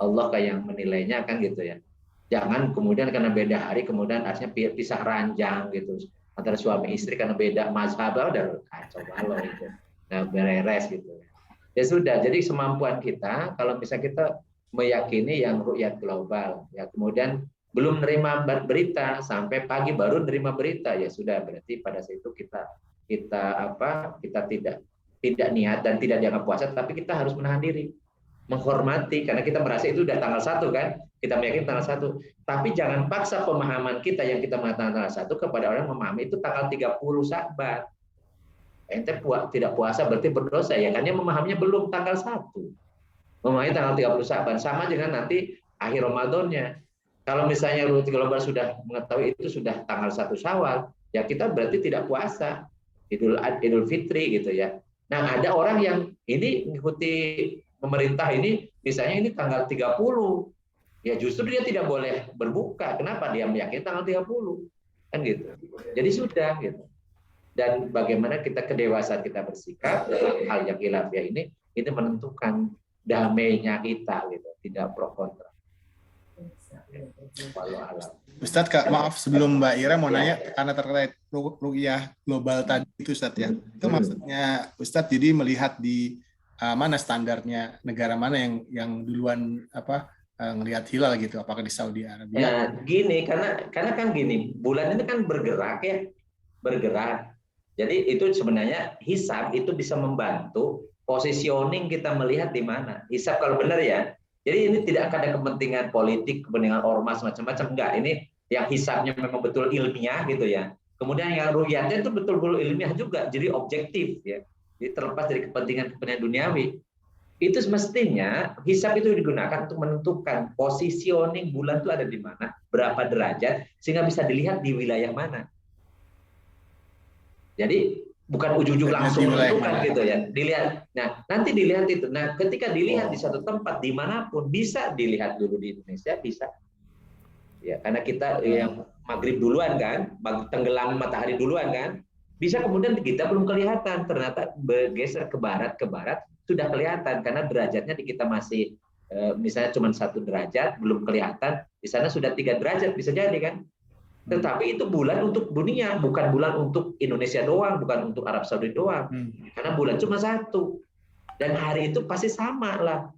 Allah kayak yang menilainya kan gitu ya. Jangan kemudian karena beda hari kemudian artinya pisah ranjang gitu. Antara suami istri karena beda mazhab, udah kacau balau itu. Nah, beres gitu. Ya sudah, jadi semampuan kita kalau bisa kita meyakini yang rukyat global ya, kemudian belum menerima berita sampai pagi baru menerima berita, ya sudah, berarti pada saat itu kita tidak niat dan tidak dianggap puasa, tapi kita harus menahan diri, menghormati, karena kita merasa itu udah tanggal 1 kan, kita meyakini tanggal 1, tapi jangan paksa pemahaman kita yang kita mengatakan tanggal 1 kepada orang yang memahami itu tanggal 30 Sya'ban. Ente tidak puasa berarti berdosa ya, karena memahaminya belum tanggal 1. Memahami tanggal 30 Sya'ban sama dengan nanti akhir Ramadannya. Kalau misalnya rukyat global sudah mengetahui itu sudah tanggal 1 Syawal, ya kita berarti tidak puasa Idul Fitri gitu ya. Nah, ada orang yang ini mengikuti pemerintah ini, misalnya ini tanggal 30. Ya justru dia tidak boleh berbuka. Kenapa? Dia meyakini tanggal 30. Kan gitu. Jadi sudah gitu. dan bagaimana kedewasaan kita bersikap dalam hal yang khilafiyah ini menentukan damainya kita gitu, tidak pro kontra. Walau alam. Ustadz, Kak, maaf sebelum Mbak Ira mau nanya karena terkait ruqyah global tadi itu Ustadz ya. Itu maksudnya Ustadz jadi melihat di mana standarnya negara mana yang duluan ngelihat hilal gitu, apakah di Saudi Arabia? Nah, gini karena kan gini, bulan ini kan bergerak. Jadi itu sebenarnya hisab itu bisa membantu positioning kita melihat di mana. Hisab kalau benar ya. Jadi ini tidak akan ada kepentingan politik, kepentingan ormas macam-macam, enggak. Ini yang hisabnya memang betul ilmiah gitu ya. Kemudian yang ru'yatnya itu betul-betul ilmiah juga, jadi objektif ya. Jadi terlepas dari kepentingan duniawi. Itu semestinya hisab itu digunakan untuk menentukan positioning bulan itu ada di mana, berapa derajat, sehingga bisa dilihat di wilayah mana. Jadi bukan ujung-ujung langsung menentukan gitu ya. Dilihat. Nah, nanti dilihat itu. Nah, ketika dilihat di satu tempat dimanapun bisa dilihat dulu di Indonesia bisa. Ya, karena kita yang maghrib duluan kan, tenggelam matahari duluan kan. Bisa kemudian kita belum kelihatan, ternyata bergeser ke barat sudah kelihatan karena derajatnya di kita masih misalnya cuma 1 derajat belum kelihatan, di sana sudah 3 derajat bisa jadi kan. Tetapi itu bulan untuk dunia, bukan bulan untuk Indonesia doang, bukan untuk Arab Saudi doang. Karena bulan cuma 1. Dan hari itu pasti sama lah.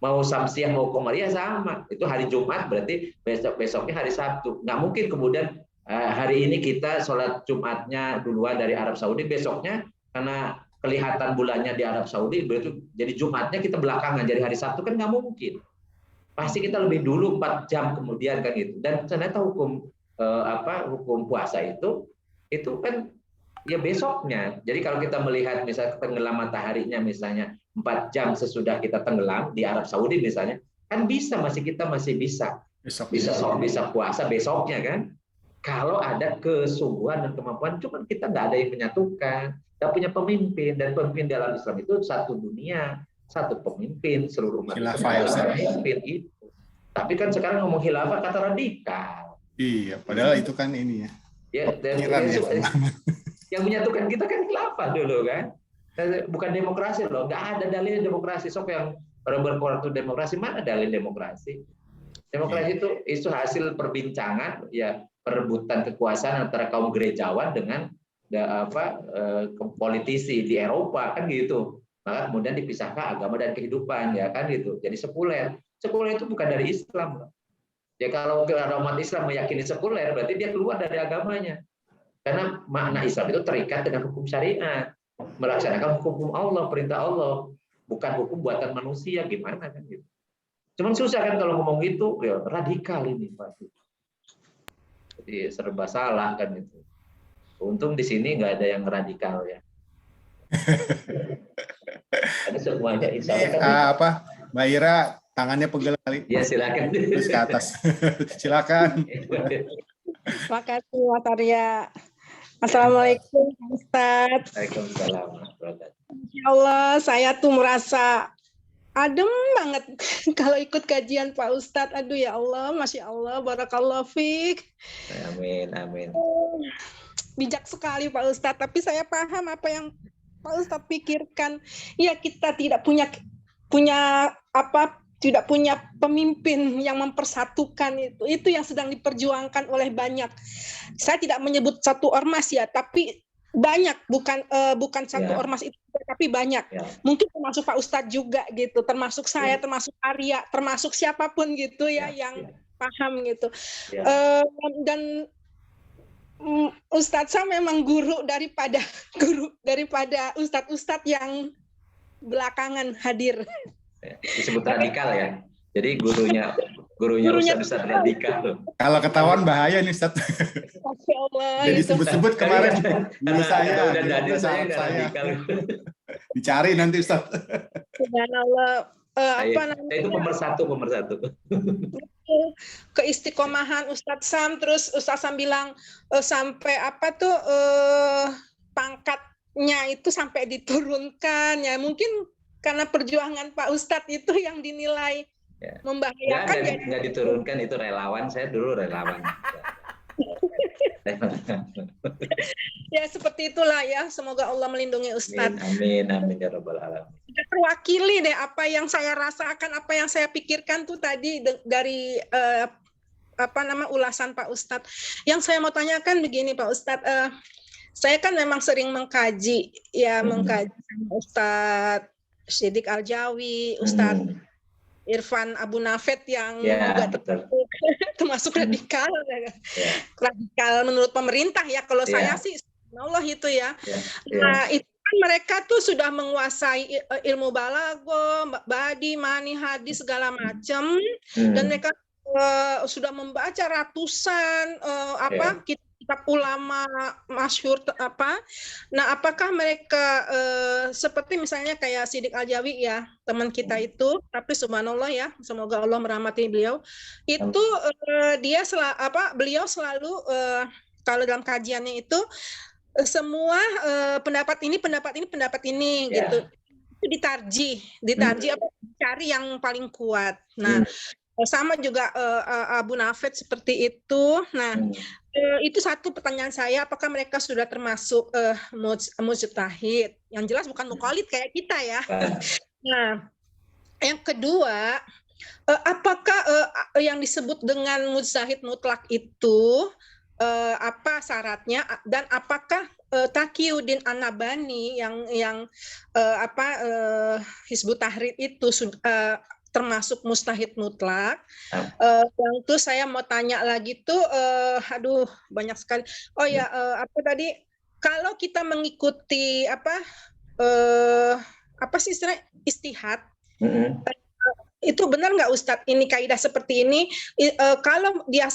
Mau Samsiah, mau Komariah sama. Itu hari Jumat, berarti besoknya hari Sabtu. Nggak mungkin kemudian hari ini kita sholat Jumatnya duluan dari Arab Saudi, besoknya karena kelihatan bulannya di Arab Saudi, berarti jadi Jumatnya kita belakangan, jadi hari Sabtu kan nggak mungkin. Pasti kita lebih dulu 4 jam kemudian kan gitu. Dan ternyata hukum puasa itu kan ya besoknya. Jadi kalau kita melihat misalnya tenggelam mataharinya misalnya 4 jam sesudah kita tenggelam di Arab Saudi misalnya, kan kita masih bisa puasa besoknya kan. Kalau ada kesungguhan dan kemampuan, cuman kita nggak ada yang menyatukan, nggak punya pemimpin, dan pemimpin dalam Islam itu satu dunia, satu pemimpin, seluruh umat pemimpin itu. Tapi kan sekarang ngomong khilafah kata radikal. Iya, padahal itu kan ini ya. Ya, yang menyatukan kita kan khilafah dulu kan. Bukan demokrasi loh, nggak ada dalil demokrasi. Sok yang orang berkuartu demokrasi, mana dalil demokrasi? Demokrasi itu hasil perbincangan ya, perebutan kekuasaan antara kaum gerejawan dengan politisi di Eropa kan gitu. Maka kemudian dipisahkan agama dan kehidupan ya kan gitu. Jadi sekuler itu bukan dari Islam. Ya kalau umat Islam meyakini sekuler berarti dia keluar dari agamanya. Karena makna Islam itu terikat dengan hukum syariat, melaksanakan hukum Allah, perintah Allah, bukan hukum buatan manusia gimana kan gitu. Cuman susah kan kalau ngomong gitu, ya radikal ini Pak. Jadi serba salah kan itu. Untung di sini nggak ada yang radikal ya. Ada semuanya insya Allah. Mbak Ira tangannya pegel kali. Ya silakan. Terus ke atas. Silakan. Terima kasih Mas Arya. Assalamualaikum Ustaz. Waalaikumsalam. Ya Allah, saya tuh merasa adem banget kalau ikut kajian Pak Ustadz. Aduh ya Allah, Masya Allah, Barakallahu Fik. Amin. Bijak sekali Pak Ustadz, tapi saya paham apa yang Pak Ustadz pikirkan. Ya kita tidak punya pemimpin yang mempersatukan itu yang sedang diperjuangkan oleh banyak. Saya tidak menyebut satu ormas ya, tapi banyak, bukan satu ormas itu, tapi banyak. Mungkin termasuk Pak Ustadz juga gitu, termasuk saya, termasuk Arya, termasuk siapapun gitu yang paham gitu. Dan Ustadz saya memang guru daripada ustadz-ustadz yang belakangan hadir. Disebut radikal ya. Jadi gurunya Ustadz radikal. Kalau ketahuan bahaya nih Ustadz. Jadi sebut-sebut kemarin guru saya, radikal. Dicari nanti Ustadz. Subhanallah. Itu pemersatu. Keistiqomahan Ustadz Sam, terus Ustadz Sam bilang sampai pangkatnya itu sampai diturunkan ya, mungkin karena perjuangan Pak Ustadz itu yang dinilai membahayakan. Nggak diturunkan, itu relawan, saya dulu relawan. Ya seperti itulah ya. Semoga Allah melindungi Ustadz. Amin, amin ya rabbal alamin. Sudah terwakili deh apa yang saya rasakan, apa yang saya pikirkan tuh tadi dari ulasan Pak Ustadz. Yang saya mau tanyakan begini Pak Ustadz, saya kan memang sering mengkaji mengkaji sama Ustadz Siddiq Al-Jawi, Ustadz Irfan Abu Nafet yang juga termasuk radikal, radikal menurut pemerintah ya. Kalau saya sih, Allah itu ya. Nah itu kan mereka tuh sudah menguasai ilmu balago, badi, mani, hadis segala macam, dan mereka sudah membaca ratusan kitab ulama masyhur Nah, apakah mereka seperti misalnya kayak Siddiq Al-Jawi ya, teman kita itu, tapi subhanallah ya, semoga Allah merahmati beliau. Itu beliau selalu kalau dalam kajiannya itu semua pendapat ini gitu. Itu ditarjih cari yang paling kuat. Nah, sama juga Abu Nafet seperti itu. Nah, itu satu pertanyaan saya, apakah mereka sudah termasuk mujtahid? Yang jelas bukan mukallid kayak kita ya. Nah, yang kedua, apakah yang disebut dengan mujtahid mutlak itu apa syaratnya, dan apakah Taqiyuddin An-Nabhani yang Hizbut Tahrir itu termasuk mustahid mutlak? Yang itu saya mau tanya lagi tuh, banyak sekali. Kalau kita mengikuti istihad, itu benar nggak Ustadz? Ini kaidah seperti ini, kalau dia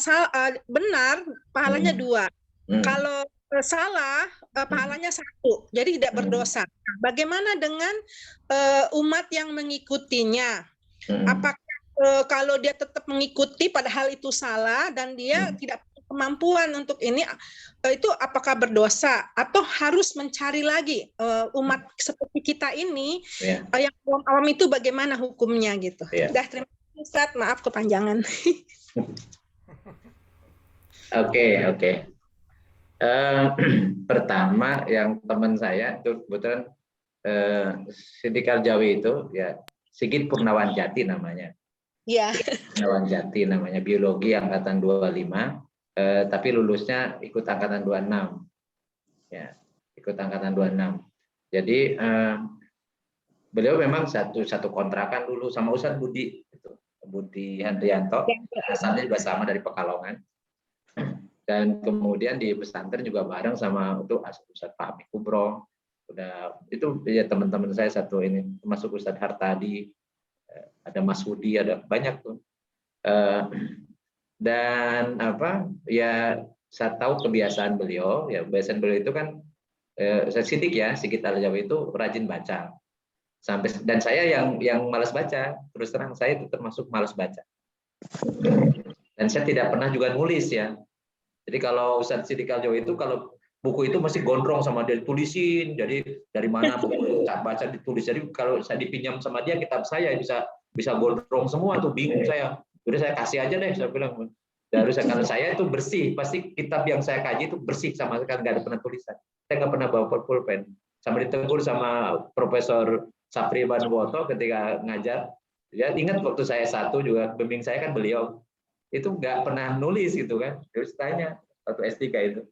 benar, pahalanya 2. Kalau salah, pahalanya 1. Jadi tidak berdosa. Bagaimana dengan umat yang mengikutinya? Apakah kalau dia tetap mengikuti padahal itu salah dan dia tidak punya kemampuan untuk ini, itu apakah berdosa atau harus mencari lagi umat seperti kita ini yang awam itu bagaimana hukumnya gitu? Terima kasih Ustadz, maaf kepanjangan. Oke. Pertama yang teman saya itu kebetulan Siddiq Al-Jawi itu ya Sigit Purnawan Jati namanya. Iya. Purnawan Jati namanya, biologi angkatan 25, tapi lulusnya ikut angkatan 26. Ya, ikut angkatan 26. Jadi beliau memang satu kontrakan dulu sama Ustadz Budi, Budi Handrianto, asalnya juga sama dari Pekalongan. Dan kemudian di pesantren juga bareng sama Ustadz Fahmi Kubro. Udah itu ya teman-teman saya satu ini, termasuk Ustadz Hartadi, ada Mas Hudi, ada banyak tuh. Dan saya tahu kebiasaan beliau itu kan Siddiq Al-Jawi itu rajin baca. Dan saya yang malas baca, terus terang saya itu termasuk malas baca. Dan saya tidak pernah juga nulis ya. Jadi kalau Ustadz Siddiq Al-Jawi itu kalau buku itu masih gondrong sama dia ditulisin, jadi dari mana buku baca ditulis. Jadi kalau saya dipinjam sama dia kitab saya bisa gondrong semua tuh, bingung saya. Udah saya kasih aja deh, saya bilang. Dan kalau saya itu bersih, pasti kitab yang saya kaji itu bersih sama sekali, nggak ada pernah tulisan. Saya nggak pernah bawa pulpen. Sama ditegur sama Profesor Sapri Banwoto ketika ngajar. Ya ingat waktu saya satu juga pembimbing saya kan beliau itu nggak pernah nulis gitu kan. Terus tanya waktu S3 itu.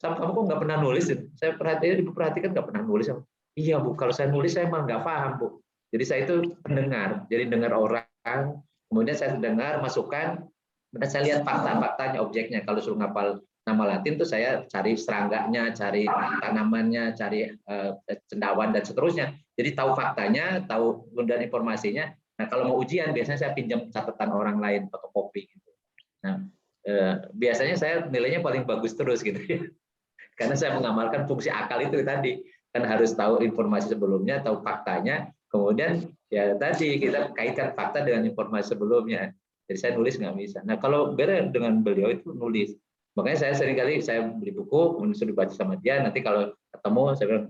Sama kamu kok nggak pernah nulis? Saya perhatikan nggak pernah nulis. Iya Bu, kalau saya nulis saya malah nggak paham Bu. Jadi saya itu pendengar, jadi dengar orang, kemudian saya dengar masukan, kemudian saya lihat fakta-faktanya, objeknya. Kalau suruh ngapal nama Latin tuh saya cari serangganya, cari tanamannya, cari cendawan dan seterusnya. Jadi tahu faktanya, tahu kemudian informasinya. Nah kalau mau ujian biasanya saya pinjam catatan orang lain, fotokopi gitu. Nah biasanya saya nilainya paling bagus terus gitu ya. Karena saya mengamalkan fungsi akal itu tadi, kan harus tahu informasi sebelumnya, tahu faktanya, kemudian ya tadi kita kaitkan fakta dengan informasi sebelumnya. Jadi saya nulis nggak bisa. Nah kalau beda dengan beliau itu nulis, makanya saya seringkali saya beli buku, kemudian sudah dibaca sama dia. Nanti kalau ketemu saya bilang,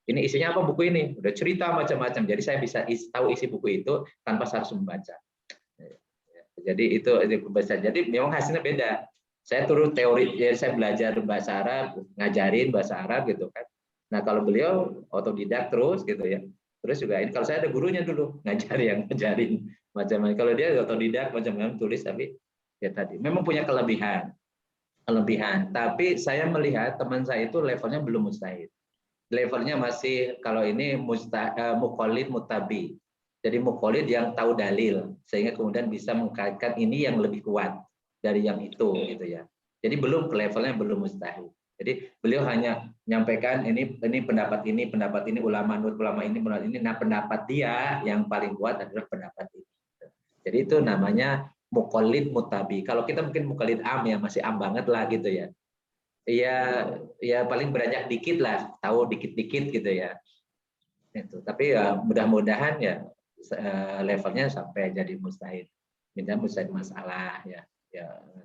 ini isinya apa buku ini? Udah cerita macam-macam. Jadi saya bisa tahu isi buku itu tanpa harus membaca. Jadi itu bisa. Jadi memang hasilnya beda. Saya turun teori, jadi saya belajar bahasa Arab, ngajarin bahasa Arab gitu kan. Nah kalau beliau otodidak terus gitu ya. Terus juga ini kalau saya ada gurunya dulu ngajarin macam-macam. Kalau dia otodidak macam-macam tulis, tapi ya tadi memang punya kelebihan. Tapi saya melihat teman saya itu levelnya belum mustahid. Levelnya masih kalau ini muqallid mutabi. Jadi muqallid yang tahu dalil sehingga kemudian bisa mengkaitkan ini yang lebih kuat dari yang itu gitu ya. Jadi belum ke levelnya belum mustahid. Jadi beliau hanya menyampaikan ini pendapat ini ulama ini. Nah pendapat dia yang paling kuat adalah pendapat ini. Jadi itu namanya muqallid mutabi. Kalau kita mungkin muqallid am ya, masih am banget lah gitu ya. Ya paling beranjak dikit lah, tahu dikit-dikit gitu ya. Itu. Tapi ya mudah-mudahan ya levelnya sampai jadi mustahid. Tidak mustahid masalah ya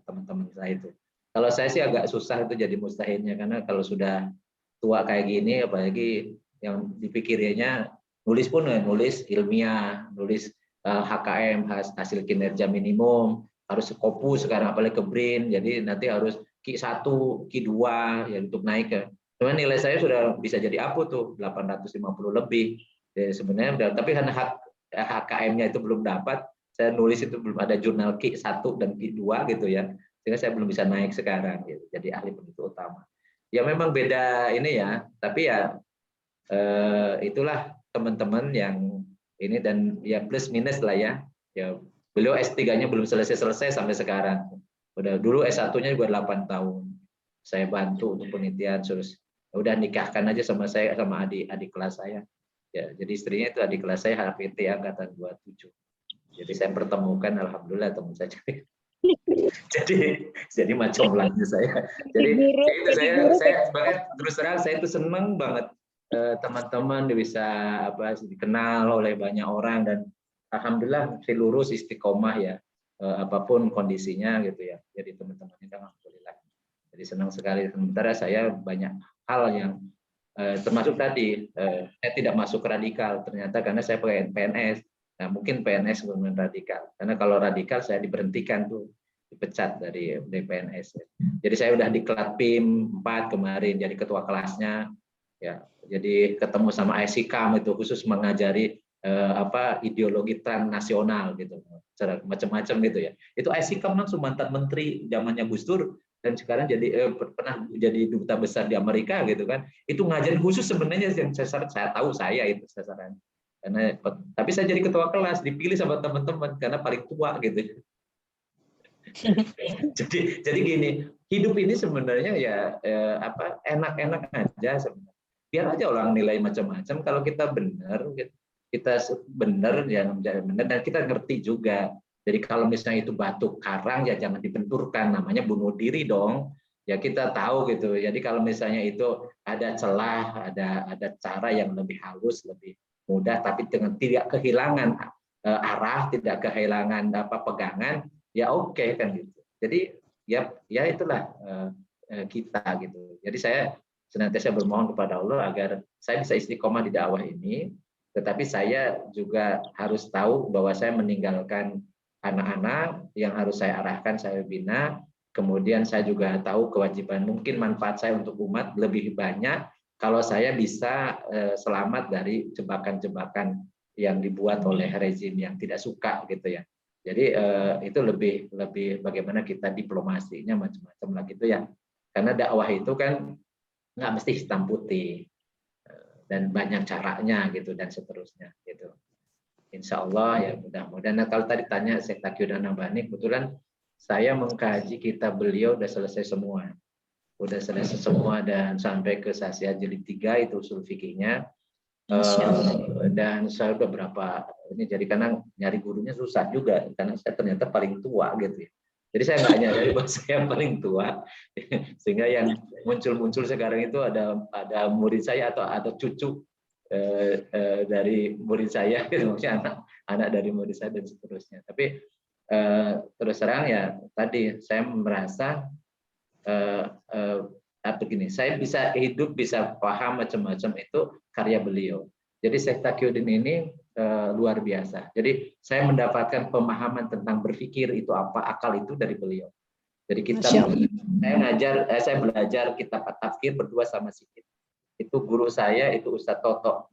teman-teman saya itu. Kalau saya sih agak susah itu jadi mustahidnya, karena kalau sudah tua kayak gini, apalagi yang dipikirnya nulis pun nulis ilmiah, nulis HKM hasil kinerja minimum, harus Kopu sekarang apalagi ke BRIN, jadi nanti harus Q1, Q2 ya untuk naik ke. Cuman nilai saya sudah bisa jadi apa tuh 850 lebih. Jadi sebenarnya tapi karena HKM-nya itu belum dapat, saya nulis itu belum ada jurnal Q1 dan Q2 gitu ya. Sehingga saya belum bisa naik sekarang gitu. Jadi ahli penutur utama. Ya memang beda ini ya, tapi ya itulah teman-teman yang ini dan ya plus minus lah ya. Ya beliau S3-nya belum selesai sampai sekarang. Udah dulu S1-nya juga 8 tahun. Saya bantu untuk penelitian, terus udah nikahkan aja sama saya sama adik kelas saya. Ya, jadi istrinya itu adik kelas saya HPT angkatan 27. Jadi saya pertemukan alhamdulillah teman saya. jadi macam lagi saya. Jadi itu saya banget terus terang saya itu senang banget teman-teman bisa dikenal oleh banyak orang, dan alhamdulillah si lurus istiqomah ya apapun kondisinya gitu ya. Jadi teman-teman ini alhamdulillah. Jadi senang sekali. Sementara saya banyak hal yang termasuk tadi saya tidak masuk radikal ternyata karena saya pakai PNS. Nah, mungkin PNS kemudian radikal. Karena kalau radikal saya diberhentikan tuh, dipecat dari PNS. Jadi saya udah diklat PIM 4 kemarin jadi ketua kelasnya. Ya, jadi ketemu sama ICKAM itu khusus mengajari ideologi transnasional gitu. Macam-macam gitu ya. Itu ICKAM langsung mantan menteri zamannya Gus Dur dan sekarang jadi pernah jadi duta besar di Amerika gitu kan. Itu ngajarin khusus sebenarnya yang saya tahu saya itu sasaran. Karena tapi saya jadi ketua kelas dipilih sama teman-teman karena paling tua gitu. jadi gini, hidup ini sebenarnya ya enak-enak aja sebenarnya. Biar aja orang nilai macam-macam, kalau kita benar jangan benar dan kita ngerti juga. Jadi kalau misalnya itu batu karang ya jangan dibenturkan, namanya bunuh diri dong. Ya kita tahu gitu. Jadi kalau misalnya itu ada celah, ada cara yang lebih halus, lebih mudah, tapi dengan tidak kehilangan arah, tidak kehilangan pegangan, ya oke kan gitu. Jadi ya itulah kita gitu. Jadi saya senantiasa bermohon kepada Allah agar saya bisa istiqomah di dakwah ini, tetapi saya juga harus tahu bahwa saya meninggalkan anak-anak yang harus saya arahkan, saya bina. Kemudian saya juga tahu kewajiban, mungkin manfaat saya untuk umat lebih banyak kalau saya bisa selamat dari jebakan-jebakan yang dibuat oleh rezim yang tidak suka gitu ya. Jadi itu lebih bagaimana kita diplomasinya macam-macam lah gitu ya. Karena dakwah itu kan nggak mesti hitam putih dan banyak caranya gitu dan seterusnya gitu. Insya Allah ya mudah-mudahan. Nah, kalau tadi tanya Syekh Taqiyuddin Nabhani, kebetulan saya mengkaji kitab beliau udah selesai semua. Dan sampai ke Sasya jilid 3 itu usul fikihnya. Dan saya udah berapa ini, jadi karena nyari gurunya susah juga karena saya ternyata paling tua gitu ya. Jadi saya nggak nyadari bahwa saya paling tua, sehingga yang muncul sekarang itu ada murid saya atau ada cucu dari murid saya, maksudnya anak dari murid saya dan seterusnya. Tapi terus terang ya tadi saya merasa begini, saya bisa hidup, bisa paham macam-macam itu karya beliau. Jadi Syekh Taqiyuddin ini luar biasa. Jadi saya mendapatkan pemahaman tentang berpikir itu apa, akal itu dari beliau. Jadi kita Masya Allah. saya belajar kitab At-Tafsir berdua sama Sikit. Itu guru saya itu Ustadz Toto,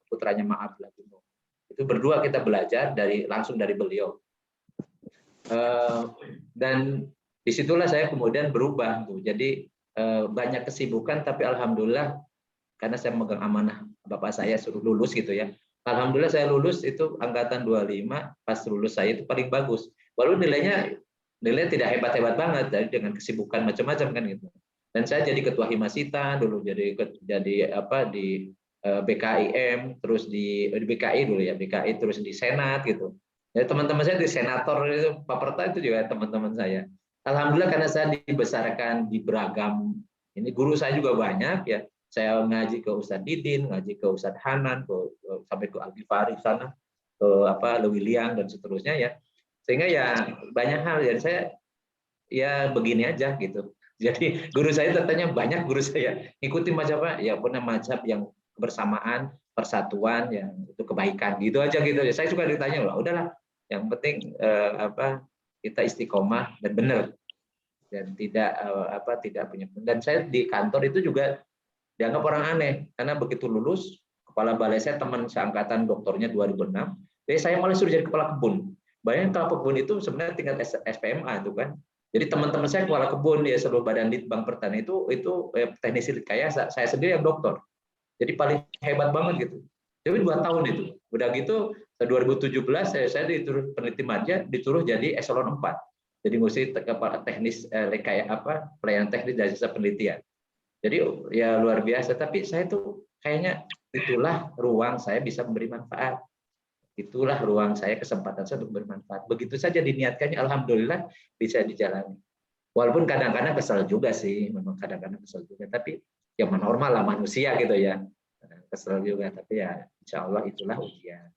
putranya Maaf Laguno. Itu berdua kita belajar langsung dari beliau. Dan disitulah saya kemudian berubah tuh. Jadi banyak kesibukan, tapi alhamdulillah karena saya megang amanah bapak saya suruh lulus gitu ya. Alhamdulillah saya lulus itu angkatan 25, pas lulus saya itu paling bagus. Walaupun nilainya tidak hebat-hebat banget, jadi dengan kesibukan macam-macam kan gitu. Dan saya jadi ketua Himasita dulu, jadi apa di BKIM, terus di BKI dulu ya, BKI terus di Senat gitu. Ya teman-teman saya di senator itu, Paperta itu juga teman-teman saya. Alhamdulillah karena saya dibesarkan di beragam, ini guru saya juga banyak ya. Saya ngaji ke Ustadz Didin, ngaji ke Ustadz Hanan, sampai ke Al-Ghifari sana, ke Lewiliang dan seterusnya ya. Sehingga ya banyak hal yang saya ya begini aja gitu. Jadi guru saya ternyata banyak guru saya ikuti mazhab apa ya, punya mazhab yang kebersamaan, persatuan, yang itu kebaikan gitu aja gitu. Saya suka ditanya lah, udahlah yang penting kita istiqomah dan benar dan tidak punya. Dan saya di kantor itu juga dianggap orang aneh karena begitu lulus kepala balai saya teman seangkatan doktornya 2006, jadi saya malah suruh jadi kepala kebun. Bayangin kepala kebun itu sebenarnya tingkat SPMA itu kan. Jadi teman-teman saya kepala kebun ya seluruh badan Litbang Pertanian itu teknisi kayak saya sendiri yang doktor. Jadi paling hebat banget gitu. Jadi 2 tahun itu. Udah gitu 2017 saya dituruh peneliti madya, dituruh jadi eselon 4. Jadi ngurusi kepala teknis kayak pelayanan teknis dan jasa penelitian. Jadi ya luar biasa, tapi saya tuh kayaknya itulah ruang saya bisa memberi manfaat. Itulah ruang saya, kesempatan saya untuk bermanfaat. Begitu saja diniatkannya, alhamdulillah bisa dijalani. Walaupun kadang-kadang kesal juga sih, memang kadang-kadang kesal juga, tapi ya normal lah manusia gitu ya. Kesal juga, tapi ya insya Allah itulah ujian.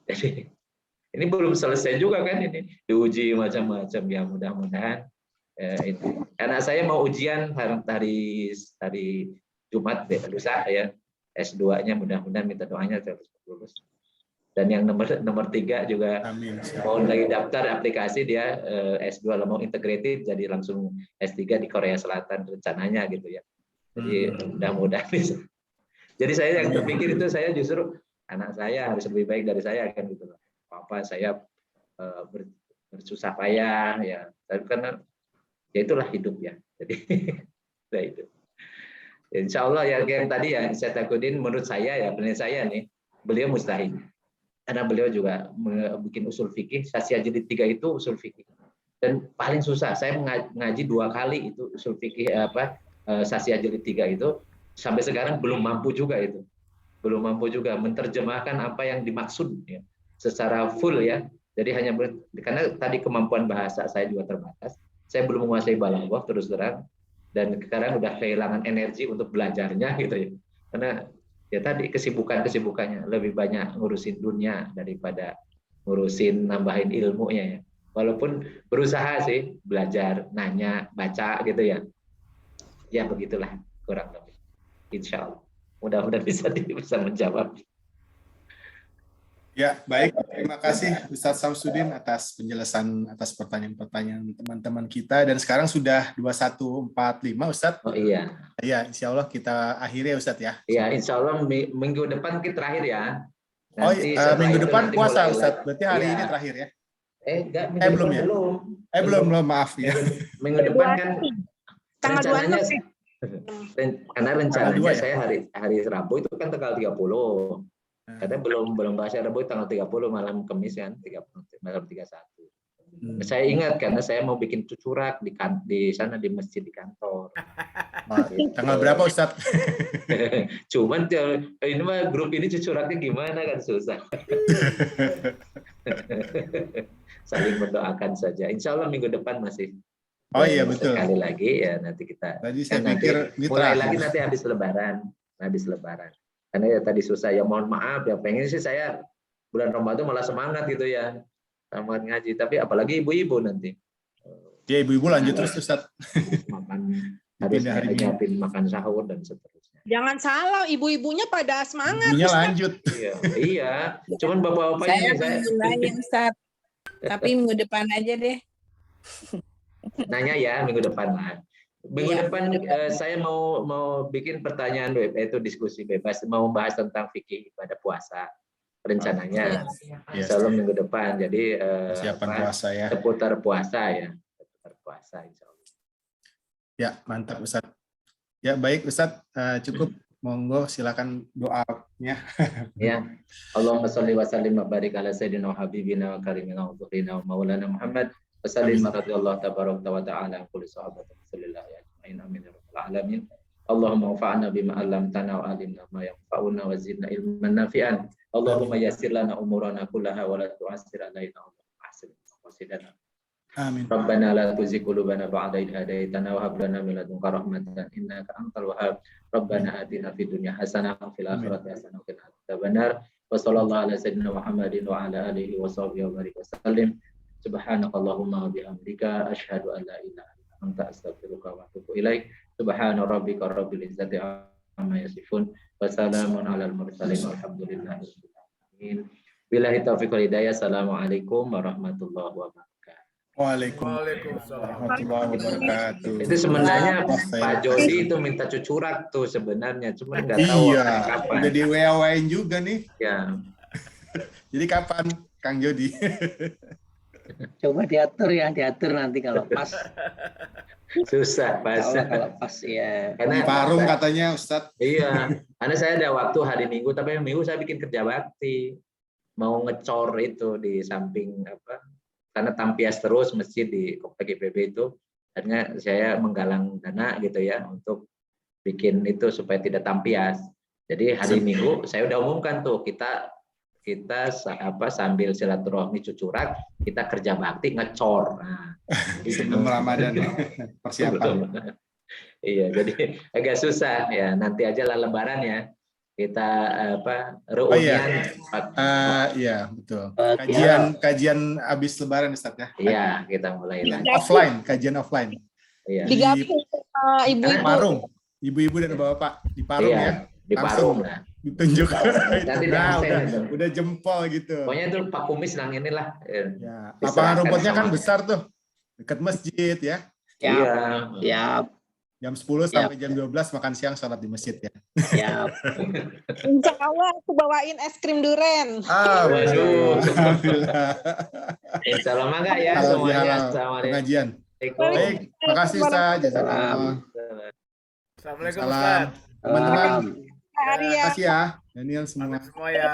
Jadi ini belum selesai juga kan, ini diuji macam-macam ya, mudah-mudahan anak saya mau ujian hari Jumat lusa ya, S2-nya mudah-mudahan minta doanya terus lulus. Dan yang nomor 3 juga amin, mau lagi daftar aplikasi dia S2 mau integrated jadi langsung S3 di Korea Selatan rencananya gitu ya. Jadi mudah-mudahan bisa. Jadi saya yang terpikir itu saya justru anak saya harus lebih baik dari saya kan gitu loh. Apa saya bersusah payah ya, tapi karena ya itulah hidup ya. Jadi nah itu. Insya Allah ya yang tadi ya saya takutin menurut saya ya, benar saya nih, beliau mustahil. Karena beliau juga bikin usul fikih, Sasya Jilid 3 itu usul fikih. Dan paling susah, saya ngaji 2 kali itu usul fikih Sasya Jilid 3 itu, sampai sekarang belum mampu juga itu. Belum mampu juga menerjemahkan apa yang dimaksud ya, secara full ya. Jadi hanya karena tadi kemampuan bahasa saya juga terbatas. Saya belum menguasai balaghah terus terang, dan sekarang udah kehilangan energi untuk belajarnya gitu ya. Karena ya tadi kesibukannya lebih banyak ngurusin dunia daripada ngurusin nambahin ilmunya ya. Walaupun berusaha sih belajar, nanya, baca gitu ya. Ya begitulah kurang lebih. Insya Allah. Mudah-mudahan bisa menjawab. Ya, baik. Terima kasih Ustadz Samsudin atas penjelasan atas pertanyaan-pertanyaan teman-teman kita. Dan sekarang sudah 21.45 Ustadz. Oh iya. Ya, insya Allah kita akhiri ya Ustadz ya. Iya, insya Allah minggu depan kita terakhir ya. Nanti minggu depan puasa Ustadz. Berarti hari ini terakhir ya? Enggak, belum ya? Belum, maaf ya. Minggu depan kan tanggal 26. Karena rencananya saya hari Rabu itu kan tanggal 30. Karena belum bahasa Rabu tanggal 30 malam Kamis kan, malam 31. Saya ingat karena saya mau bikin cucurak di sana di masjid di kantor. Gitu. Tanggal berapa Ustadz? Cuman ini mah grup ini cucuraknya gimana kan susah. Saling mendoakan saja. Insya Allah minggu depan masih. Oh iya betul. Sekali lagi ya nanti kita. Tadi saya pikir mulai lagi nanti habis Lebaran. Karena ya tadi susah ya, mohon maaf ya, pengen sih saya bulan Ramadan malah semangat gitu ya, semangat ngaji, tapi apalagi ibu-ibu nanti. Ya ibu-ibu lanjut terus Ustaz. Harus nyiapin makan sahur dan seterusnya. Jangan salah, ibu-ibunya pada semangat. Ibunya lanjut. Iya. Cuman bapak-bapak saya Ustaz. Tapi minggu depan aja deh. Nanya ya minggu depan lah. Minggu Iya. depan saya mau bikin pertanyaan itu diskusi bebas, mau bahas tentang fikih ibadah puasa rencananya. Yes. Insya Allah minggu depan. Jadi Persiapan puasa ya. seputar puasa ya, seputar puasa Insya Allah. Ya, mantap Ustadz. Ya, baik Ustadz, cukup. Monggo silakan doanya. Ya. Allahumma shalli wa sallim wa barik ala sayyidina wa habibina wa karimina wa dhukrina wa maulana Muhammad wa sallim radhiyallahu tabaraka wa ta'ala an kulli sahabat rasulillah ya ajmain amin ya rabbal alamin. Allahumma anfa'na bima 'allamtana wa 'allimna ma yanfa'una wa zidna ilman nafi'an. Allahumma yassir lana umurana kullaha wa la tu'assir alaina wa ahsin qasidana. Amin. Rabbana la tuzigh qulubana ba'da idh hadaytana wa hab lana min ladunka rahmatan innaka antal wahhab. Rabbana atina fid dunya hasanah wa fil akhirati hasanah wa qina adzabannar. Wa sallallahu ala sayyidina Muhammadin wa ala alihi wa sahbihi wa barik wasallim. Subhanakallahumma wa bihamdika asyhadu an la ilaha illa anta astaghfiruka wa atubu ilaik. Subhana rabbika rabbil izzati amma yasifun wa salamun alal mursalin walhamdulillahi rabbil alamin. Billahi taufiq wal hidayah. Assalamualaikum warahmatullahi wabarakatuh. Waalaikumsalam. Warahmatullahi wabarakatuh. Itu sebenarnya Pak Pak Jody itu minta cucurak tuh sebenarnya, cuma nggak tahu Iya, kapan. udah di WA-WA-in juga nih. Ya, Jadi kapan Kang Jody? Coba diatur nanti kalau pas. susah pasnya. Kalau pas ya. Di Parung katanya Ustadz. Iya, karena saya ada waktu hari Minggu, tapi Minggu saya bikin kerja bakti, mau ngecor itu di samping apa? Karena tampias terus masjid di Komplek IPB itu, akhirnya saya menggalang dana gitu ya untuk bikin itu supaya tidak tampias. Jadi hari Minggu saya udah umumkan tuh kita sambil silaturahmi cucurak kita kerja bakti ngecor. Nah, Sebelum Ramadan ya. Persiapan. Iya, jadi agak susah ya. Nanti aja lah Lebaran ya. Kita reunian. Iya, betul. Iya. Kajian habis Lebaran Ustadz ya. Iya, kita mulai lagi. Offline, kajian offline. Iya. Digabung sama ibu-ibu. Parung, ibu-ibu dan bapak di Parung Iya, ya. di Parung lah. Ditunjuk. Nanti Nah, diaksen. udah jempol gitu. Pokoknya itu Pak Kumis nang inilah. Ya, lapangan rumputnya kan besar tuh. Dekat masjid ya. Iya. Siap. Jam 10 sampai jam 12 makan siang sholat di masjid ya. Siap. Insya Allah aku bawain es krim duren. Waduh. Alhamdulillah. Insya Allah mangga ya Halal semuanya. bihalal. Assalamualaikum. Pengajian. Assalamualaikum. Baik, makasih Ustaz. Jazakallah. Assalamualaikum Salam. Ustaz. Teman-teman, Salam. Hari ya. makasih ya. Daniel semua. Semua ya.